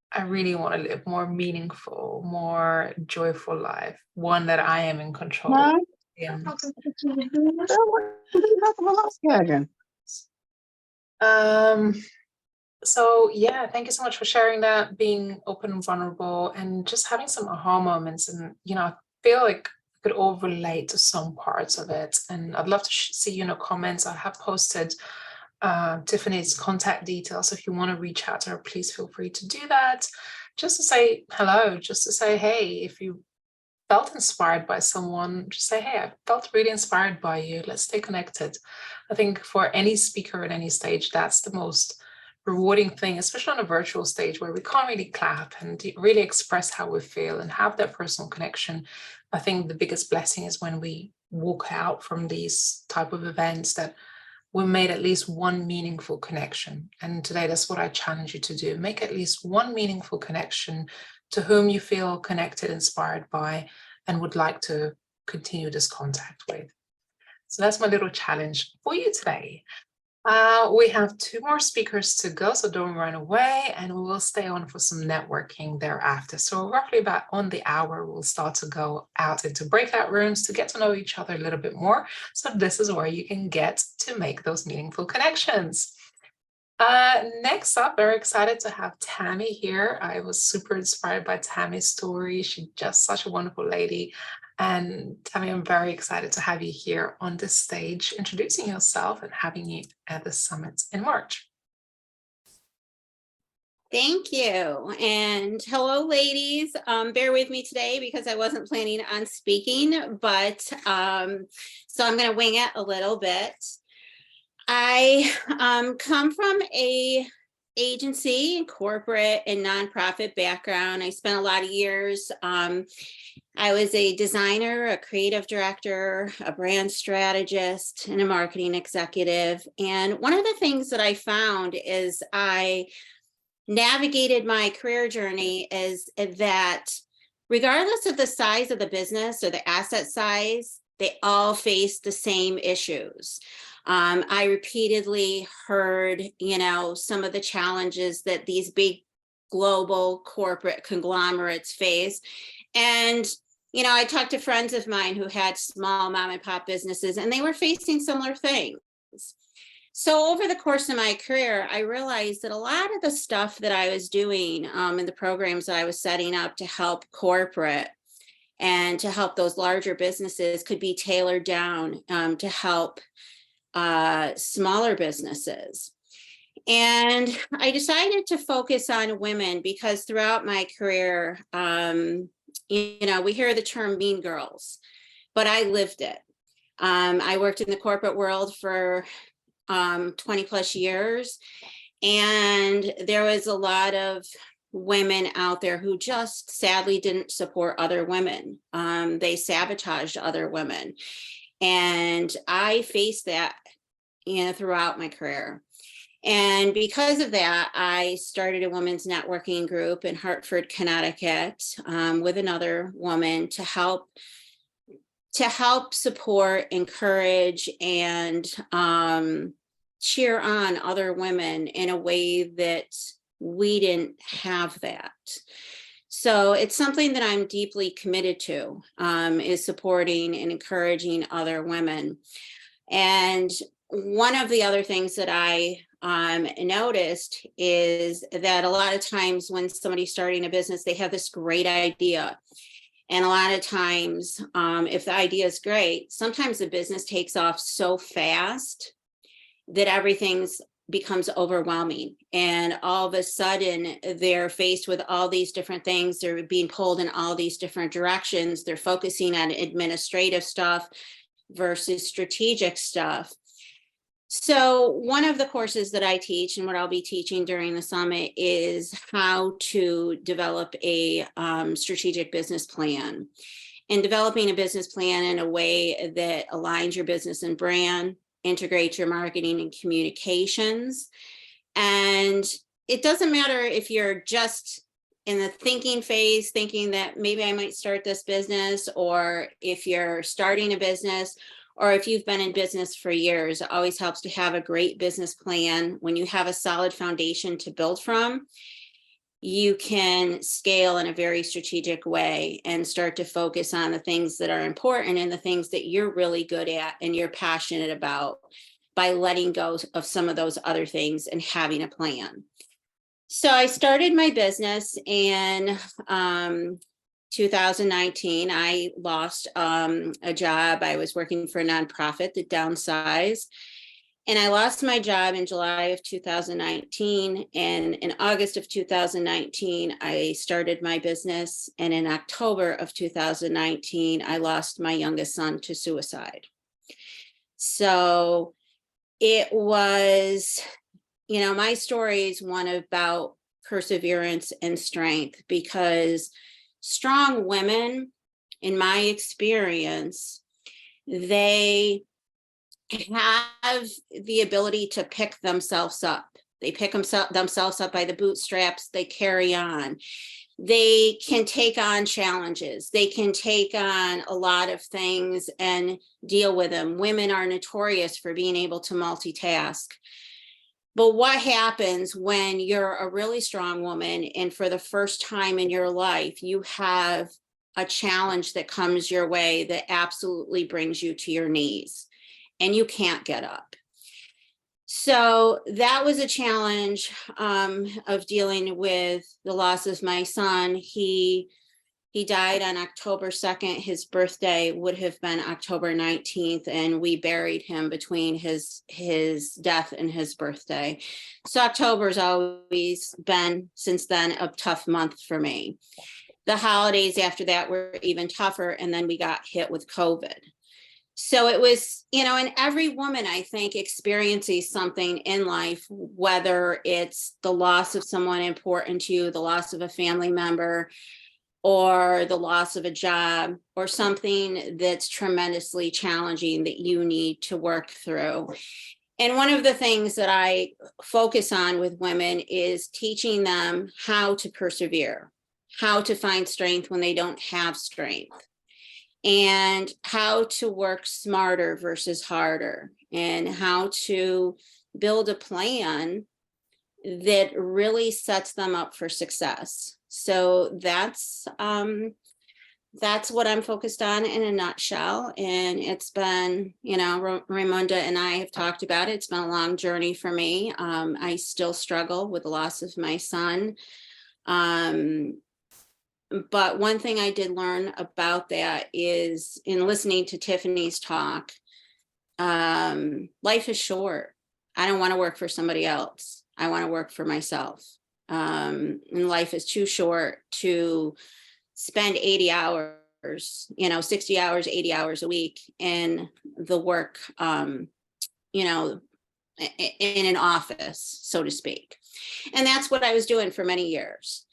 I really want to live more meaningful, more joyful life, one that I am in control. Yeah. So yeah, thank you so much for sharing that, being open and vulnerable, and just having some aha moments. And I feel like I could all relate to some parts of it. And I'd love to see comments. I have posted Tiffany's contact details. If you want to reach out to her, please feel free to do that. Just to say hello, just to say, hey, if you felt inspired by someone, just say, hey, I felt really inspired by you. Let's stay connected. I think for any speaker at any stage, that's the most rewarding thing, especially on a virtual stage where we can't really clap and really express how we feel and have that personal connection. I think the biggest blessing is when we walk out from these type of events that we made at least one meaningful connection. And today, that's what I challenge you to do. Make at least one meaningful connection to whom you feel connected, inspired by, and would like to continue this contact with. So that's my little challenge for you today. We have 2 more speakers to go, so don't run away, and we will stay on for some networking thereafter. So roughly about on the hour, we'll start to go out into breakout rooms to get to know each other a little bit more. So this is where you can get to make those meaningful connections. Next up, very excited to have Tammy here. I was super inspired by Tammy's story. She's just such a wonderful lady. And Tammy, I'm very excited to have you here on this stage, introducing yourself and having you at the summit in March. Thank you. And hello, ladies. Bear with me today because I wasn't planning on speaking, but so I'm going to wing it a little bit. I come from a agency, corporate and nonprofit background. I spent a lot of years. I was a designer, a creative director, a brand strategist, and a marketing executive. And one of the things that I found is I navigated my career journey is that regardless of the size of the business or the asset size, they all face the same issues. I repeatedly heard, some of the challenges that these big global corporate conglomerates face. And, I talked to friends of mine who had small mom and pop businesses, and they were facing similar things. So over the course of my career, I realized that a lot of the stuff that I was doing in the programs that I was setting up to help corporate and to help those larger businesses could be tailored down to help smaller businesses. And I decided to focus on women because throughout my career, we hear the term mean girls, but I lived it. I worked in the corporate world for 20 plus years, and there was a lot of women out there who just sadly didn't support other women. They sabotaged other women. And I faced that, throughout my career. And because of that, I started a women's networking group in Hartford, Connecticut, with another woman to help support, encourage, and cheer on other women in a way that we didn't have that. So it's something that I'm deeply committed to, is supporting and encouraging other women. And one of the other things that I noticed is that a lot of times when somebody's starting a business, they have this great idea. And a lot of times, if the idea is great, sometimes the business takes off so fast that everything becomes overwhelming. And all of a sudden, they're faced with all these different things. They're being pulled in all these different directions. They're focusing on administrative stuff versus strategic stuff. So one of the courses that I teach and what I'll be teaching during the summit is how to develop a strategic business plan, and developing a business plan in a way that aligns your business and brand, integrates your marketing and communications. And it doesn't matter if you're just in the thinking phase, thinking that maybe I might start this business, or if you're starting a business, or if you've been in business for years. It always helps to have a great business plan. When you have a solid foundation to build from, you can scale in a very strategic way and start to focus on the things that are important and the things that you're really good at and you're passionate about, by letting go of some of those other things and having a plan. So I started my business in 2019. I lost a job. I was working for a nonprofit that downsized, and I lost my job in July of 2019. And in August of 2019, I started my business. And in October of 2019, I lost my youngest son to suicide. So it was you know, my story is one about perseverance and strength, because strong women, in my experience, they have the ability to pick themselves up. They pick themselves up by the bootstraps, they carry on. They can take on challenges. They can take on a lot of things and deal with them. Women are notorious for being able to multitask. But what happens when you're a really strong woman and for the first time in your life, you have a challenge that comes your way that absolutely brings you to your knees and you can't get up? So that was a challenge of dealing with the loss of my son. He died on October 2nd. His birthday would have been October 19th, and we buried him between his death and his birthday. So October's always been, since then, a tough month for me. The holidays after that were even tougher, and then we got hit with COVID. So it was, you know, and every woman, I think, experiences something in life, whether it's the loss of someone important to you, the loss of a family member, or the loss of a job, or something that's tremendously challenging that you need to work through. And one of the things that I focus on with women is teaching them how to persevere, how to find strength when they don't have strength, and how to work smarter versus harder, and how to build a plan that really sets them up for success. So that's what I'm focused on in a nutshell. And it's been, you know, Raimonda and I have talked about it. It's been a long journey for me. I still struggle with the loss of my son. But one thing I did learn about that is, in listening to Tiffany's talk, life is short. I don't want to work for somebody else. I want to work for myself. And life is too short to spend 80 hours, you know, 60 hours, 80 hours a week in the work, you know, in an office, so to speak. And that's what I was doing for many years.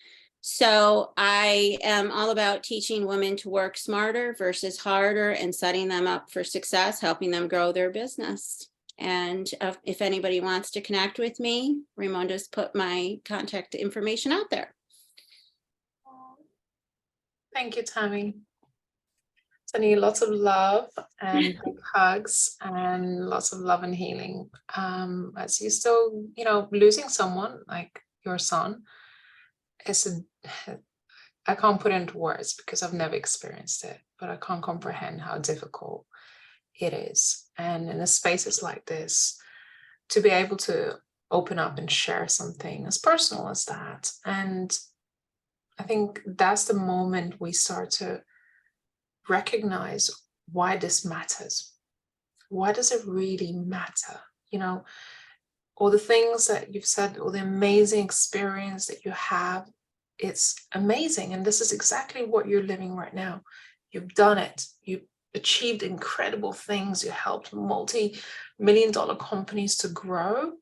So I am all about teaching women to work smarter versus harder and setting them up for success, helping them grow their business. And if anybody wants to connect with me, Raimonda's put my contact information out there. Thank you, Tammy. Sending you lots of love and big hugs and lots of love and healing. As you still, you know, losing someone like your son, I can't put it into words because I've never experienced it, but I can't comprehend how difficult it is. And in a spaces like this, to be able to open up and share something as personal as that. And I think that's the moment we start to recognize why this matters. Why does it really matter? You know, all the things that you've said, all the amazing experience that you have, it's amazing. And this is exactly what you're living right now. You've done it. You've achieved incredible things. You helped multi-million-dollar companies to grow.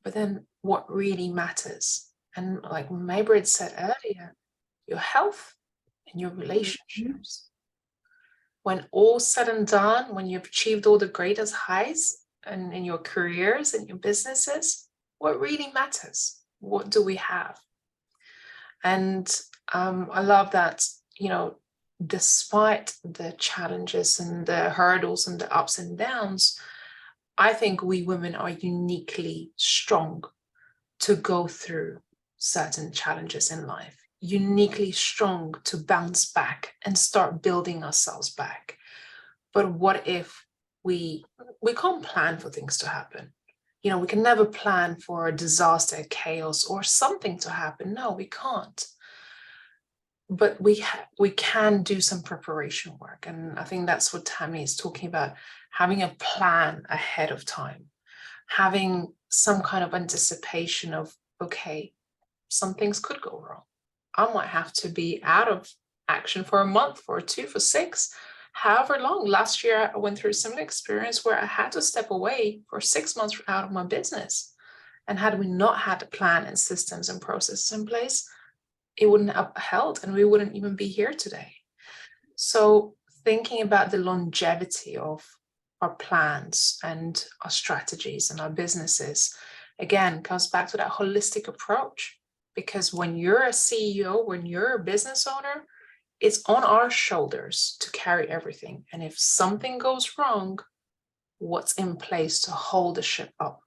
But then what really matters? And like Maybrit said earlier, your health and your relationships. When all's said and done, when you've achieved all the greatest heights and in your careers and your businesses, what really matters? What do we have? And I love that, you know, despite the challenges and the hurdles and the ups and downs, I think we women are uniquely strong to go through certain challenges in life, uniquely strong to bounce back and start building ourselves back. But what if we can't plan for things to happen? You know, we can never plan for a disaster, chaos, or something to happen. No, we can't. But we can do some preparation work. And I think that's what Tammy is talking about, having a plan ahead of time, having some kind of anticipation of, okay, some things could go wrong. I might have to be out of action for a month, for 2, for 6, however long. Last year, I went through a similar experience where I had to step away for 6 months out of my business. And had we not had a plan and systems and processes in place, it wouldn't have held and we wouldn't even be here today. So thinking about the longevity of our plans and our strategies and our businesses, again, comes back to that holistic approach. Because when you're a CEO, when you're a business owner, it's on our shoulders to carry everything. And if something goes wrong, what's in place to hold the ship up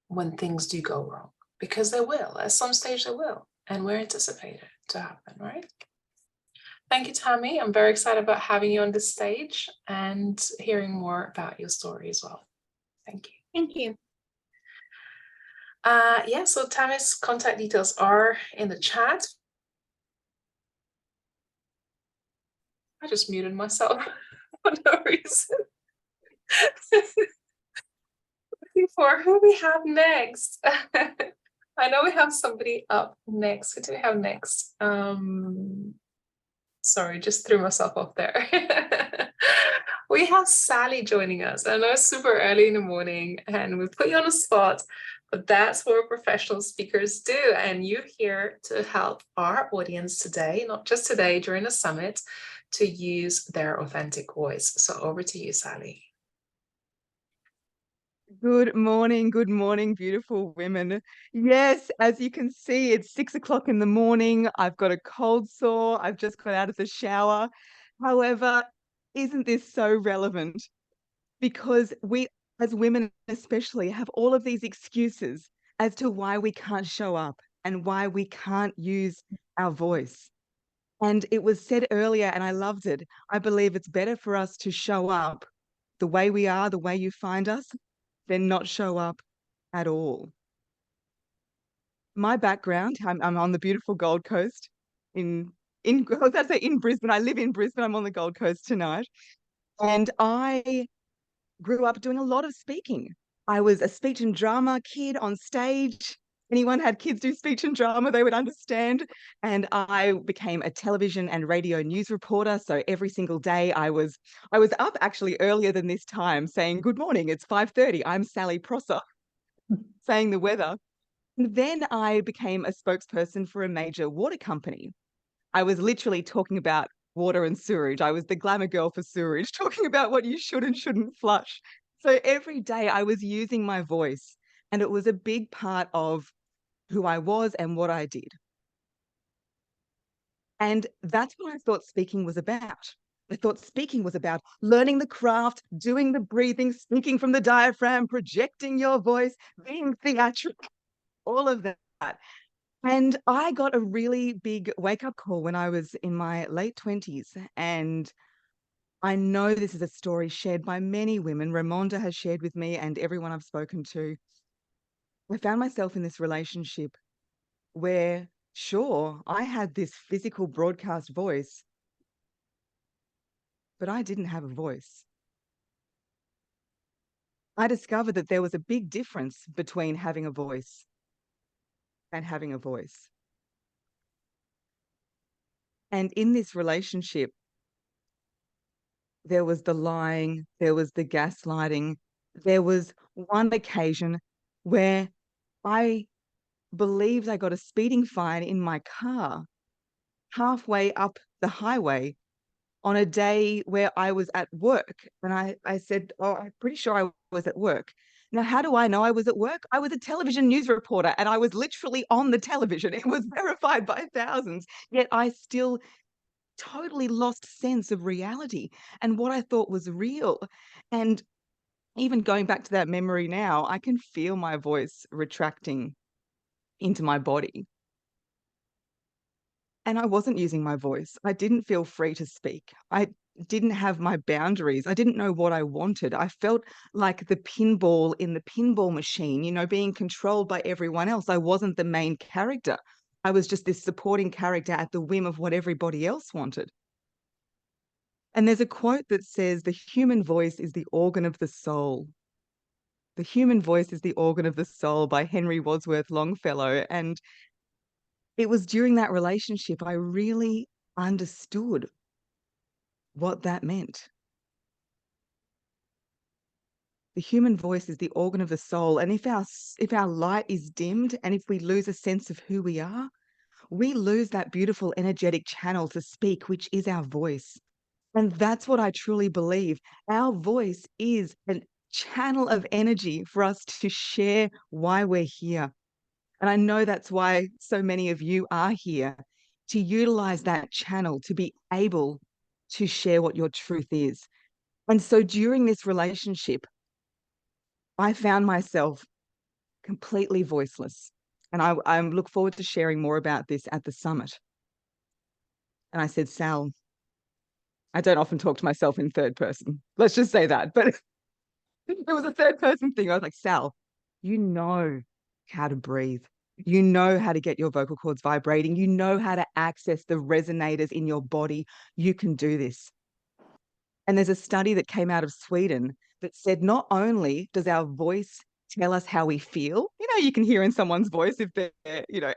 when things do go wrong? Because they will, at some stage they will. And we're anticipating it to happen, right? Thank you, Tammy. I'm very excited about having you on the stage and hearing more about your story as well. Thank you. Thank you. Yeah, so Tammy's contact details are in the chat. I just muted myself for no reason. Looking for who we have next. I know we have somebody up next. Who do we have next? Sorry, just threw myself off there. We have Sally joining us. I know it's super early in the morning and we put you on the spot, but that's what professional speakers do. And you're here to help our audience today, not just today, during the summit, to use their authentic voice. So over to you, Sally. Good morning, beautiful women. Yes, as you can see, it's 6 o'clock in the morning. I've got a cold sore. I've just got out of the shower. However, isn't this so relevant? Because we, as women especially, have all of these excuses as to why we can't show up and why we can't use our voice. And it was said earlier, and I loved it. I believe it's better for us to show up the way we are, the way you find us, than not show up at all. My background, I'm on the beautiful Gold Coast in I was about to say in Brisbane. I live in Brisbane. I'm on the Gold Coast tonight. And I grew up doing a lot of speaking. I was a speech and drama kid on stage. Anyone had kids do speech and drama, they would understand. And I became a television and radio news reporter. So every single day I was up actually earlier than this time saying, good morning, it's 5:30. I'm Sally Prosser, saying the weather. And then I became a spokesperson for a major water company. I was literally talking about water and sewerage. I was the glamour girl for sewerage, talking about what you should and shouldn't flush. So every day I was using my voice, and it was a big part of who I was and what I did. And that's what I thought speaking was about. I thought speaking was about learning the craft, doing the breathing, speaking from the diaphragm, projecting your voice, being theatrical, all of that. And I got a really big wake-up call when I was in my late 20s. And I know this is a story shared by many women. Raimonda has shared with me and everyone I've spoken to. I found myself in this relationship where, sure, I had this physical broadcast voice, but I didn't have a voice. I discovered that there was a big difference between having a voice and having a voice. And in this relationship, there was the lying, there was the gaslighting, there was one occasion where I believed I got a speeding fine in my car halfway up the highway on a day where I was at work. And I said, oh, I'm pretty sure I was at work. Now, how do I know I was at work? I was a television news reporter and I was literally on the television. It was verified by thousands, yet I still totally lost sense of reality and what I thought was real. And even going back to that memory now, I can feel my voice retracting into my body. And I wasn't using my voice. I didn't feel free to speak. I didn't have my boundaries. I didn't know what I wanted. I felt like the pinball in the pinball machine, you know, being controlled by everyone else. I wasn't the main character. I was just this supporting character at the whim of what everybody else wanted. And there's a quote that says, the human voice is the organ of the soul. The human voice is the organ of the soul by Henry Wadsworth Longfellow. And it was during that relationship I really understood what that meant. The human voice is the organ of the soul. And if our light is dimmed and if we lose a sense of who we are, we lose that beautiful energetic channel to speak, which is our voice. And that's what I truly believe. Our voice is a channel of energy for us to share why we're here. And I know that's why so many of you are here, to utilize that channel to be able to share what your truth is. And so during this relationship, I found myself completely voiceless. And I look forward to sharing more about this at the summit. And I said, Sal, I don't often talk to myself in third person. Let's just say that. But it was a third person thing. I was like, Sal, you know how to breathe. You know how to get your vocal cords vibrating. You know how to access the resonators in your body. You can do this. And there's a study that came out of Sweden that said not only does our voice tell us how we feel, you can hear in someone's voice if they're,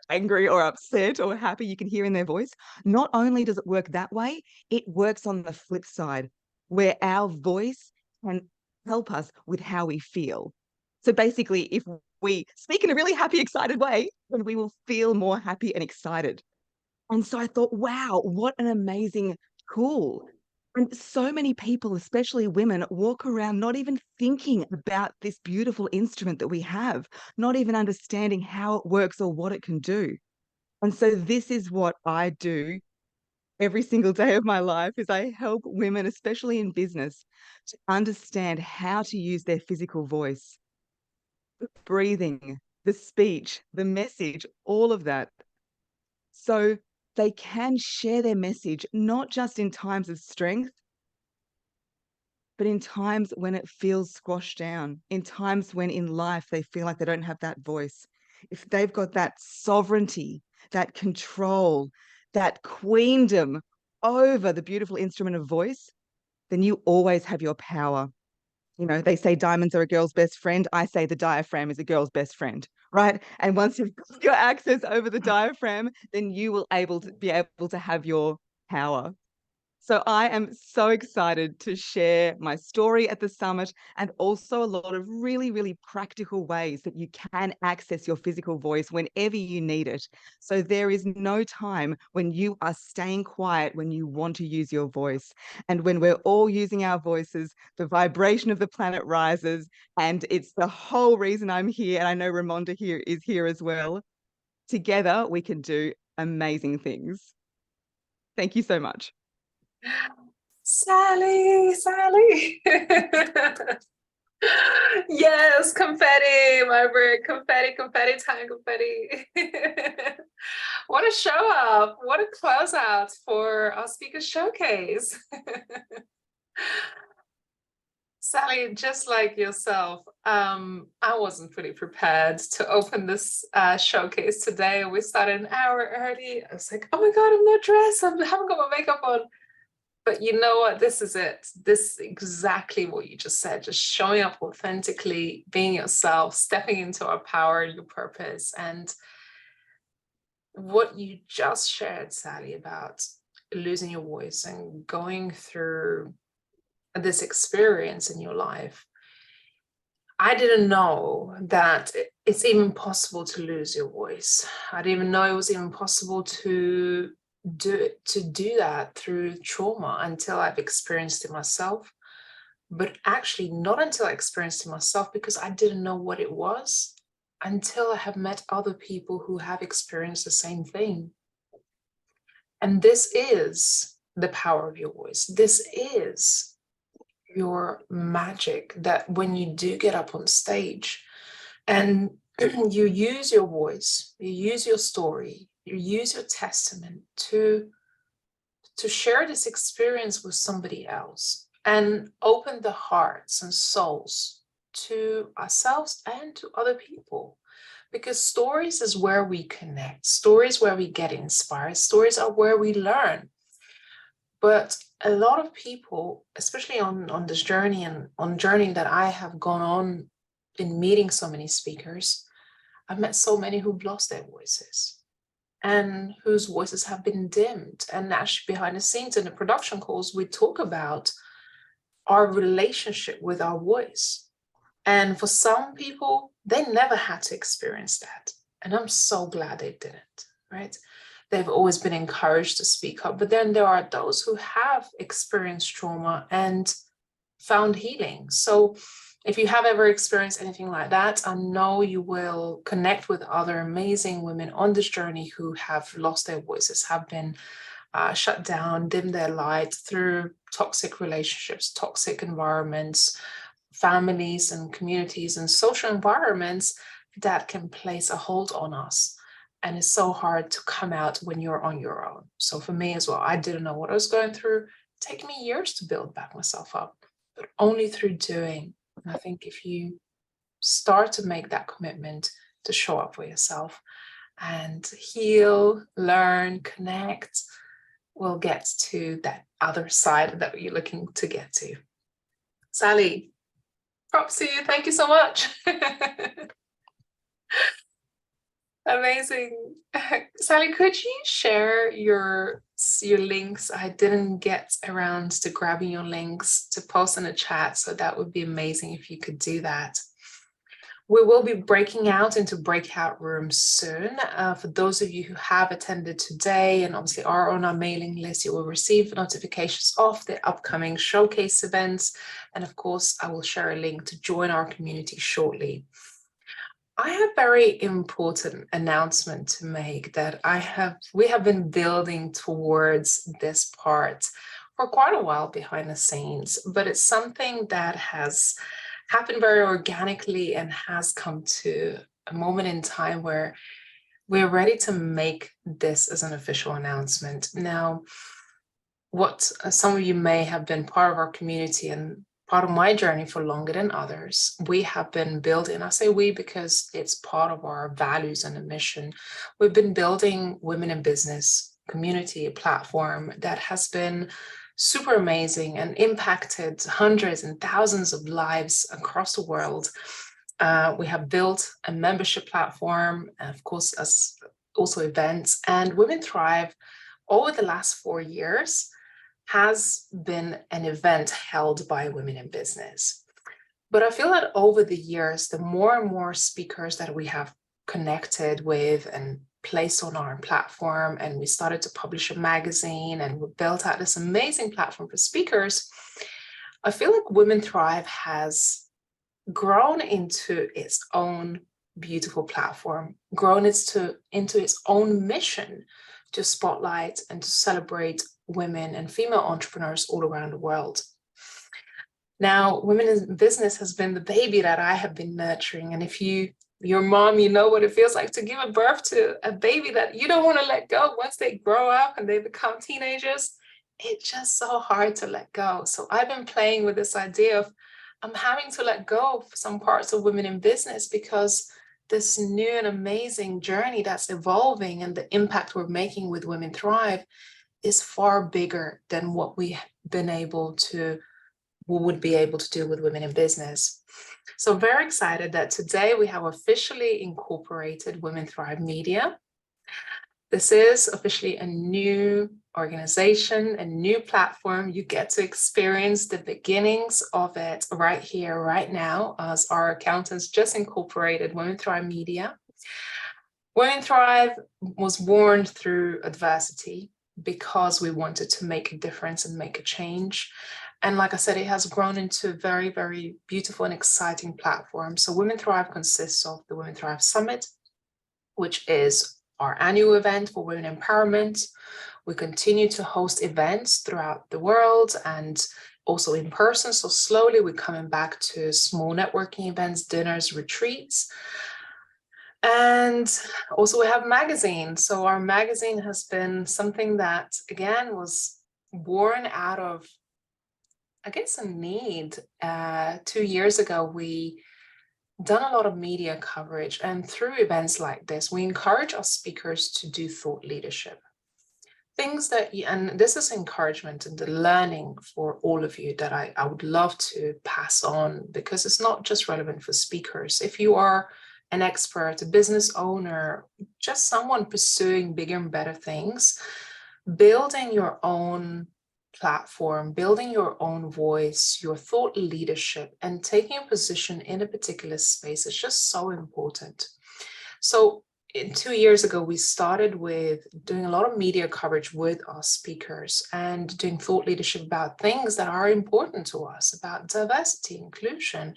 angry or upset or happy, you can hear in their voice. Not only does it work that way, it works on the flip side, where our voice can help us with how we feel. So basically, if we speak in a really happy, excited way, then we will feel more happy and excited. And so I thought, wow, what an amazing tool. And so many people, especially women, walk around not even thinking about this beautiful instrument that we have, not even understanding how it works or what it can do. And so this is what I do every single day of my life, is I help women, especially in business, to understand how to use their physical voice, the breathing, the speech, the message, all of that. So they can share their message, not just in times of strength, but in times when it feels squashed down, in times when in life they feel like they don't have that voice. If they've got that sovereignty, that control, that queendom over the beautiful instrument of voice, then you always have your power. They say diamonds are a girl's best friend. I say the diaphragm is a girl's best friend, right? And once you've got your access over the diaphragm, then you will be able to have your power. So I am so excited to share my story at the summit, and also a lot of really, really practical ways that you can access your physical voice whenever you need it. So there is no time when you are staying quiet when you want to use your voice. And when we're all using our voices, the vibration of the planet rises, and it's the whole reason I'm here. And I know Raimonda here is here as well. Together, we can do amazing things. Thank you so much. Sally. Yes, confetti, my bird, confetti time, confetti. What a show up, what a closeout for our speaker showcase. Sally, just like yourself, I wasn't fully prepared to open this showcase today. We started an hour early. I was like, oh my God, I'm not dressed. I haven't got my makeup on. But you know what? This is it. This is exactly what you just said. Just showing up authentically, being yourself, stepping into our power, your purpose. And what you just shared, Sally, about losing your voice and going through this experience in your life. I didn't know that it's even possible to lose your voice. I didn't even know it was even possible to do that through trauma until I've experienced it myself. But actually not until I experienced it myself, because I didn't know what it was until I have met other people who have experienced the same thing. And this is the power of your voice. This is your magic, that when you do get up on stage and you use your voice, you use your story, you use your testament to share this experience with somebody else and open the hearts and souls to ourselves and to other people. Because stories is where we connect, stories where we get inspired, stories are where we learn. But a lot of people, especially on this journey and on journey that I have gone on in meeting so many speakers, I've met so many who've lost their voices and whose voices have been dimmed. And actually behind the scenes in the production calls, we talk about our relationship with our voice. And for some people, they never had to experience that. And I'm so glad they didn't, right? They've always been encouraged to speak up. But then there are those who have experienced trauma and found healing. So if you have ever experienced anything like that, I know you will connect with other amazing women on this journey who have lost their voices, have been shut down, dimmed their light through toxic relationships, toxic environments, families and communities and social environments that can place a hold on us. And it's so hard to come out when you're on your own. So for me as well, I didn't know what I was going through. It took me years to build back myself up, but only through doing. And I think if you start to make that commitment to show up for yourself and heal, learn, connect, we'll get to that other side that you're looking to get to. Sally, props to you. Thank you so much. Amazing. Sally, could you share your links? I didn't get around to grabbing your links to post in the chat, so that would be amazing if you could do that. We will be breaking out into breakout rooms soon. For those of you who have attended today and obviously are on our mailing list, you will receive notifications of the upcoming showcase events. And of course, I will share a link to join our community shortly. I have a very important announcement to make that we have been building towards this part for quite a while behind the scenes, but it's something that has happened very organically and has come to a moment in time where we're ready to make this as an official announcement. Now, what some of you may have been part of our community and part of my journey for longer than others, we have been building, I say we because it's part of our values and a mission. We've been building Women in Business community, a platform that has been super amazing and impacted hundreds and thousands of lives across the world. We have built a membership platform, and of course, as also events, and Women Thrive over the last 4 years has been an event held by Women in Business. But I feel that over the years, the more and more speakers that we have connected with and placed on our platform, and we started to publish a magazine and we built out this amazing platform for speakers, I feel like Women Thrive has grown into its own beautiful platform, grown into its own mission to spotlight and to celebrate women and female entrepreneurs all around the world. Now, Women in Business has been the baby that I have been nurturing. And if your mom, you know what it feels like to give a birth to a baby that you don't want to let go once they grow up and they become teenagers. It's just so hard to let go. So I've been playing with this idea of I'm having to let go of some parts of Women in Business because this new and amazing journey that's evolving and the impact we're making with Women Thrive is far bigger than what we would be able to do with Women in Business. So very excited that today we have officially incorporated Women Thrive Media. This is officially a new organization, a new platform. You get to experience the beginnings of it right here, right now, as our accountants just incorporated Women Thrive Media. Women Thrive was born through adversity because we wanted to make a difference and make a change. And like I said, it has grown into a very, very beautiful and exciting platform. So Women Thrive consists of the Women Thrive Summit, which is our annual event for women empowerment. We continue to host events throughout the world and also in person. So slowly we're coming back to small networking events, dinners, retreats. And also we have magazines. So our magazine has been something that, again, was born out of, I guess, a need. 2 years ago, we done a lot of media coverage, and through events like this, we encourage our speakers to do thought leadership. Things that, and this is encouragement and the learning for all of you that I would love to pass on, because it's not just relevant for speakers. If you are an expert, a business owner, just someone pursuing bigger and better things, building your own platform, building your own voice, your thought leadership, and taking a position in a particular space is just so important. So 2 years ago, we started with doing a lot of media coverage with our speakers and doing thought leadership about things that are important to us, about diversity, inclusion,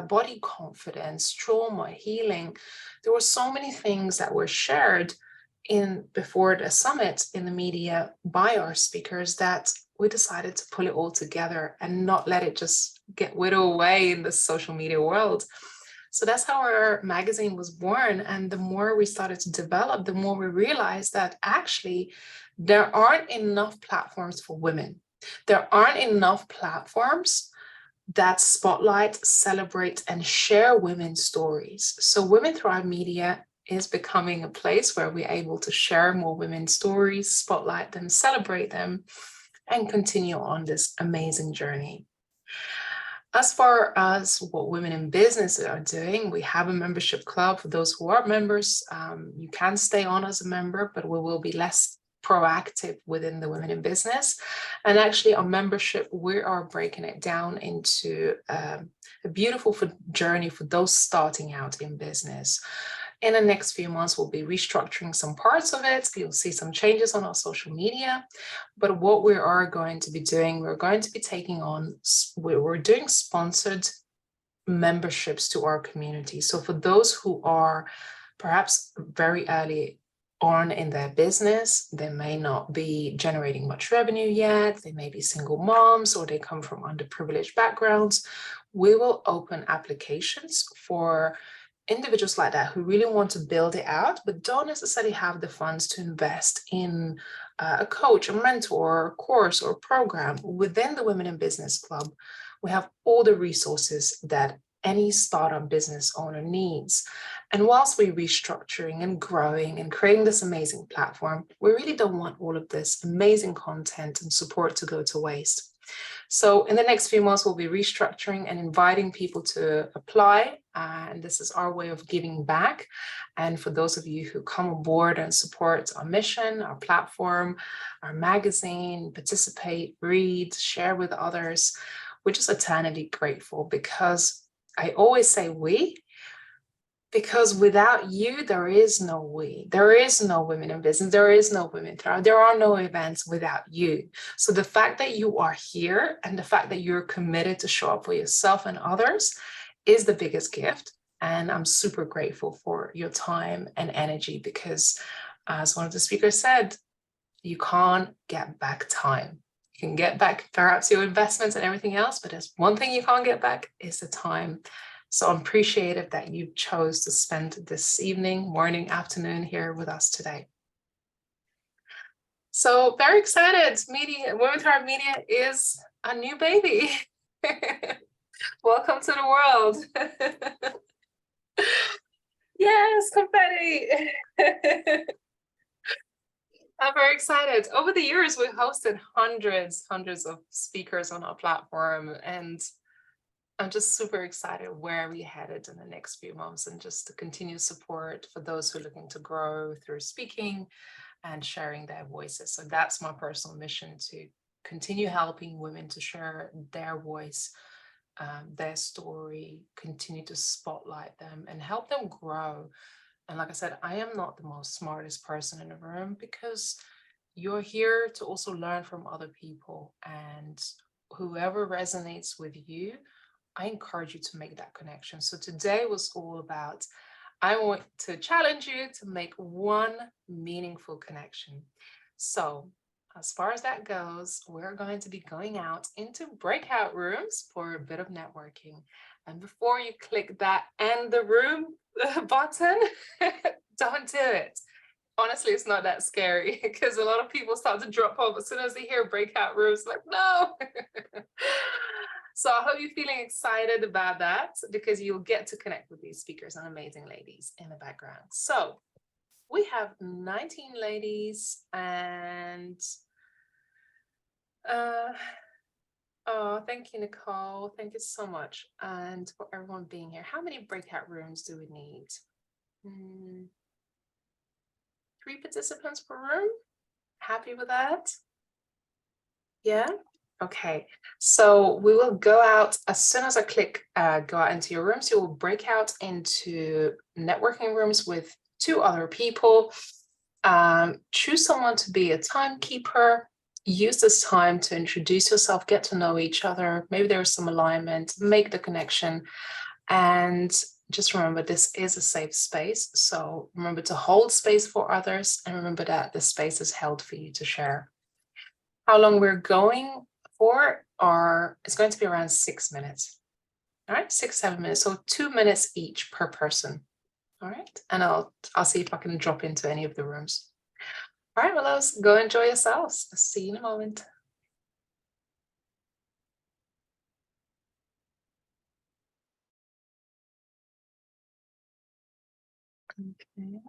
body confidence, trauma, healing. There were so many things that were shared before the summit in the media by our speakers that we decided to pull it all together and not let it just get whittled away in the social media world. So that's how our magazine was born. And the more we started to develop, the more we realized that actually there aren't enough platforms for women. There aren't enough platforms that spotlight, celebrate, and share women's stories. So Women Thrive Media is becoming a place where we're able to share more women's stories, spotlight them, celebrate them, and continue on this amazing journey. As far as what women in business are doing, we have a membership club. For those who are members, you can stay on as a member, but we will be less proactive within the women in business. And actually our membership, we are breaking it down into a beautiful journey for those starting out in business. In the next few months, we'll be restructuring some parts of it. You'll see some changes on our social media. But what we are going to be doing, we're going to be taking on, we're doing sponsored memberships to our community. So for those who are perhaps very early on in their business, they may not be generating much revenue yet, they may be single moms, or they come from underprivileged backgrounds, we will open applications for individuals like that who really want to build it out, but don't necessarily have the funds to invest in a coach, a mentor, a course, or program within the Women in Business Club. We have all the resources that any startup business owner needs. And whilst we're restructuring and growing and creating this amazing platform, we really don't want all of this amazing content and support to go to waste. So in the next few months, we'll be restructuring and inviting people to apply. And this is our way of giving back. And for those of you who come on board and support our mission, our platform, our magazine, participate, read, share with others, we're just eternally grateful, because I always say we, because without you, there is no we. There is no Women in Business. There is no Women Thrive. There are no events without you. So the fact that you are here and the fact that you're committed to show up for yourself and others is the biggest gift. And I'm super grateful for your time and energy, because as one of the speakers said, you can't get back time. You can get back perhaps your investments and everything else, but there's one thing you can't get back, is the time. So I'm appreciative that you chose to spend this evening, morning, afternoon here with us today. So very excited. Women Thrive Media is a new baby. Welcome to the world. Yes, confetti. I'm very excited. Over the years, we've hosted hundreds of speakers on our platform, and I'm just super excited where we're headed in the next few months, and just to continue support for those who are looking to grow through speaking and sharing their voices. So that's my personal mission, to continue helping women to share their voice, their story, continue to spotlight them and help them grow. And like I said, I am not the most smartest person in the room, because you're here to also learn from other people, and whoever resonates with you, I encourage you to make that connection. So today was all about, I want to challenge you to make one meaningful connection. So as far as that goes, we're going to be going out into breakout rooms for a bit of networking. And before you click that end the room button, don't do it. Honestly, it's not that scary, because a lot of people start to drop off as soon as they hear breakout rooms, like, no. So I hope you're feeling excited about that, because you'll get to connect with these speakers and amazing ladies in the background. So we have 19 ladies, and oh, thank you, Nicole. Thank you so much. And for everyone being here. How many breakout rooms do we need? 3 participants per room. Happy with that? Yeah. Okay. So we will go out as soon as I click go out into your rooms. You will break out into networking rooms with 2 other people. Choose someone to be a timekeeper. Use this time to introduce yourself, get to know each other. Maybe there's some alignment, make the connection. And just remember, this is a safe space. So remember to hold space for others, and remember that the space is held for you to share. How long we're going for it's going to be around 6 minutes. All right, 6-7 minutes. So 2 minutes each per person. All right. And I'll see if I can drop into any of the rooms. All right, well, let's go enjoy yourselves. I'll see you in a moment. Okay.